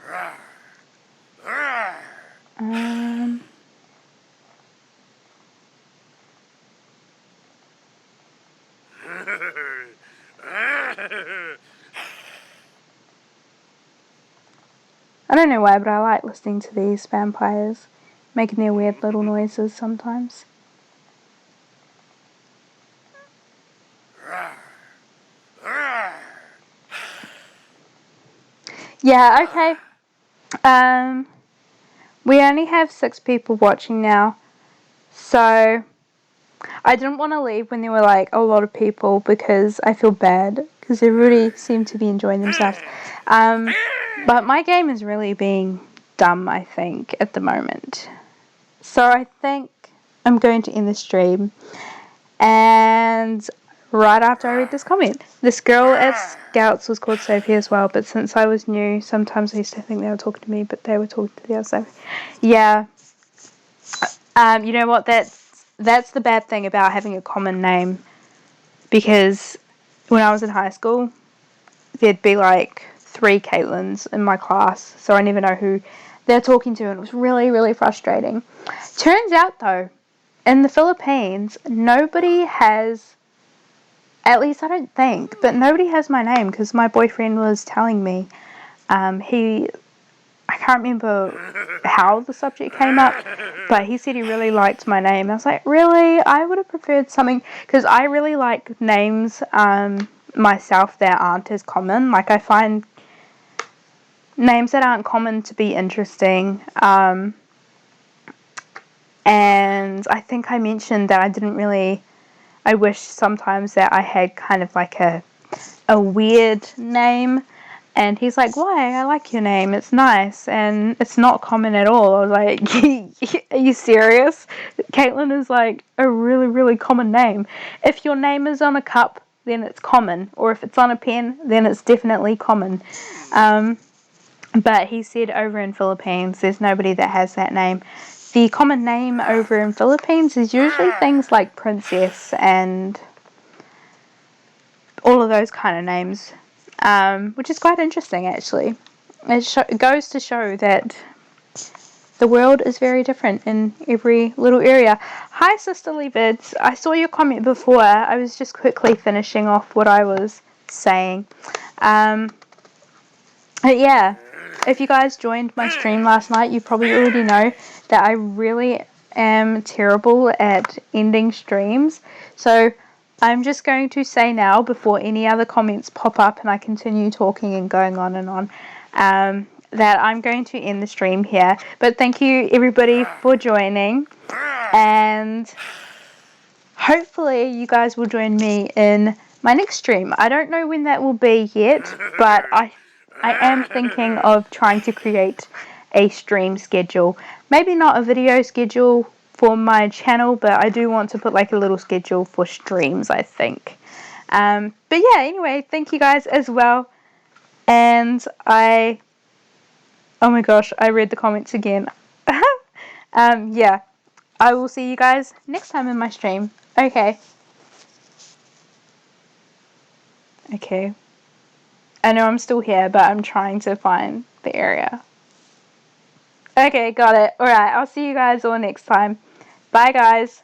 I don't know why, but I like listening to these vampires making their weird little noises sometimes. Yeah, okay. We only have 6 people watching now, so I didn't want to leave when there were like a lot of people because I feel bad because everybody seemed to be enjoying themselves. But my game is really being dumb, I think, at the moment. So I think I'm going to end the stream. And right after I read this comment, this girl at Scouts was called Sophie as well, but since I was new, sometimes I used to think they were talking to me, but they were talking to the other Sophie. Yeah. You know what? That's the bad thing about having a common name, because when I was in high school, there'd be like 3 Caitlins in my class, so I never know who they're talking to, and it was really, really frustrating. Turns out, though, in the Philippines, nobody has, at least I don't think, but nobody has my name, because my boyfriend was telling me, I can't remember how the subject came up, but he said he really liked my name. I was like, really? I would have preferred something, because I really like names myself that aren't as common. Like, I find names that aren't common to be interesting. And I think I mentioned that I wish sometimes that I had kind of like a weird name. And he's like, why? I like your name. It's nice. And it's not common at all. I was like, are you serious? Caitlin is like a really, really common name. If your name is on a cup, then it's common. Or if it's on a pen, then it's definitely common. But he said over in Philippines, there's nobody that has that name. The common name over in Philippines is usually things like princess and all of those kind of names, which is quite interesting, actually. It goes to show that the world is very different in every little area. Hi, Sisterly Bids. I saw your comment before. I was just quickly finishing off what I was saying. But yeah, if you guys joined my stream last night, you probably already know that I really am terrible at ending streams. So I'm just going to say now, before any other comments pop up and I continue talking and going on and on, that I'm going to end the stream here. But thank you everybody for joining, and hopefully you guys will join me in my next stream. I don't know when that will be yet, but I am thinking of trying to create a stream schedule. Maybe not a video schedule for my channel, but I do want to put like a little schedule for streams, I think. But yeah, anyway, thank you guys as well. And oh my gosh, I read the comments again. Yeah, I will see you guys next time in my stream. Okay. Okay. I know I'm still here, but I'm trying to find the area. Okay, got it. Alright, I'll see you guys all next time. Bye, guys.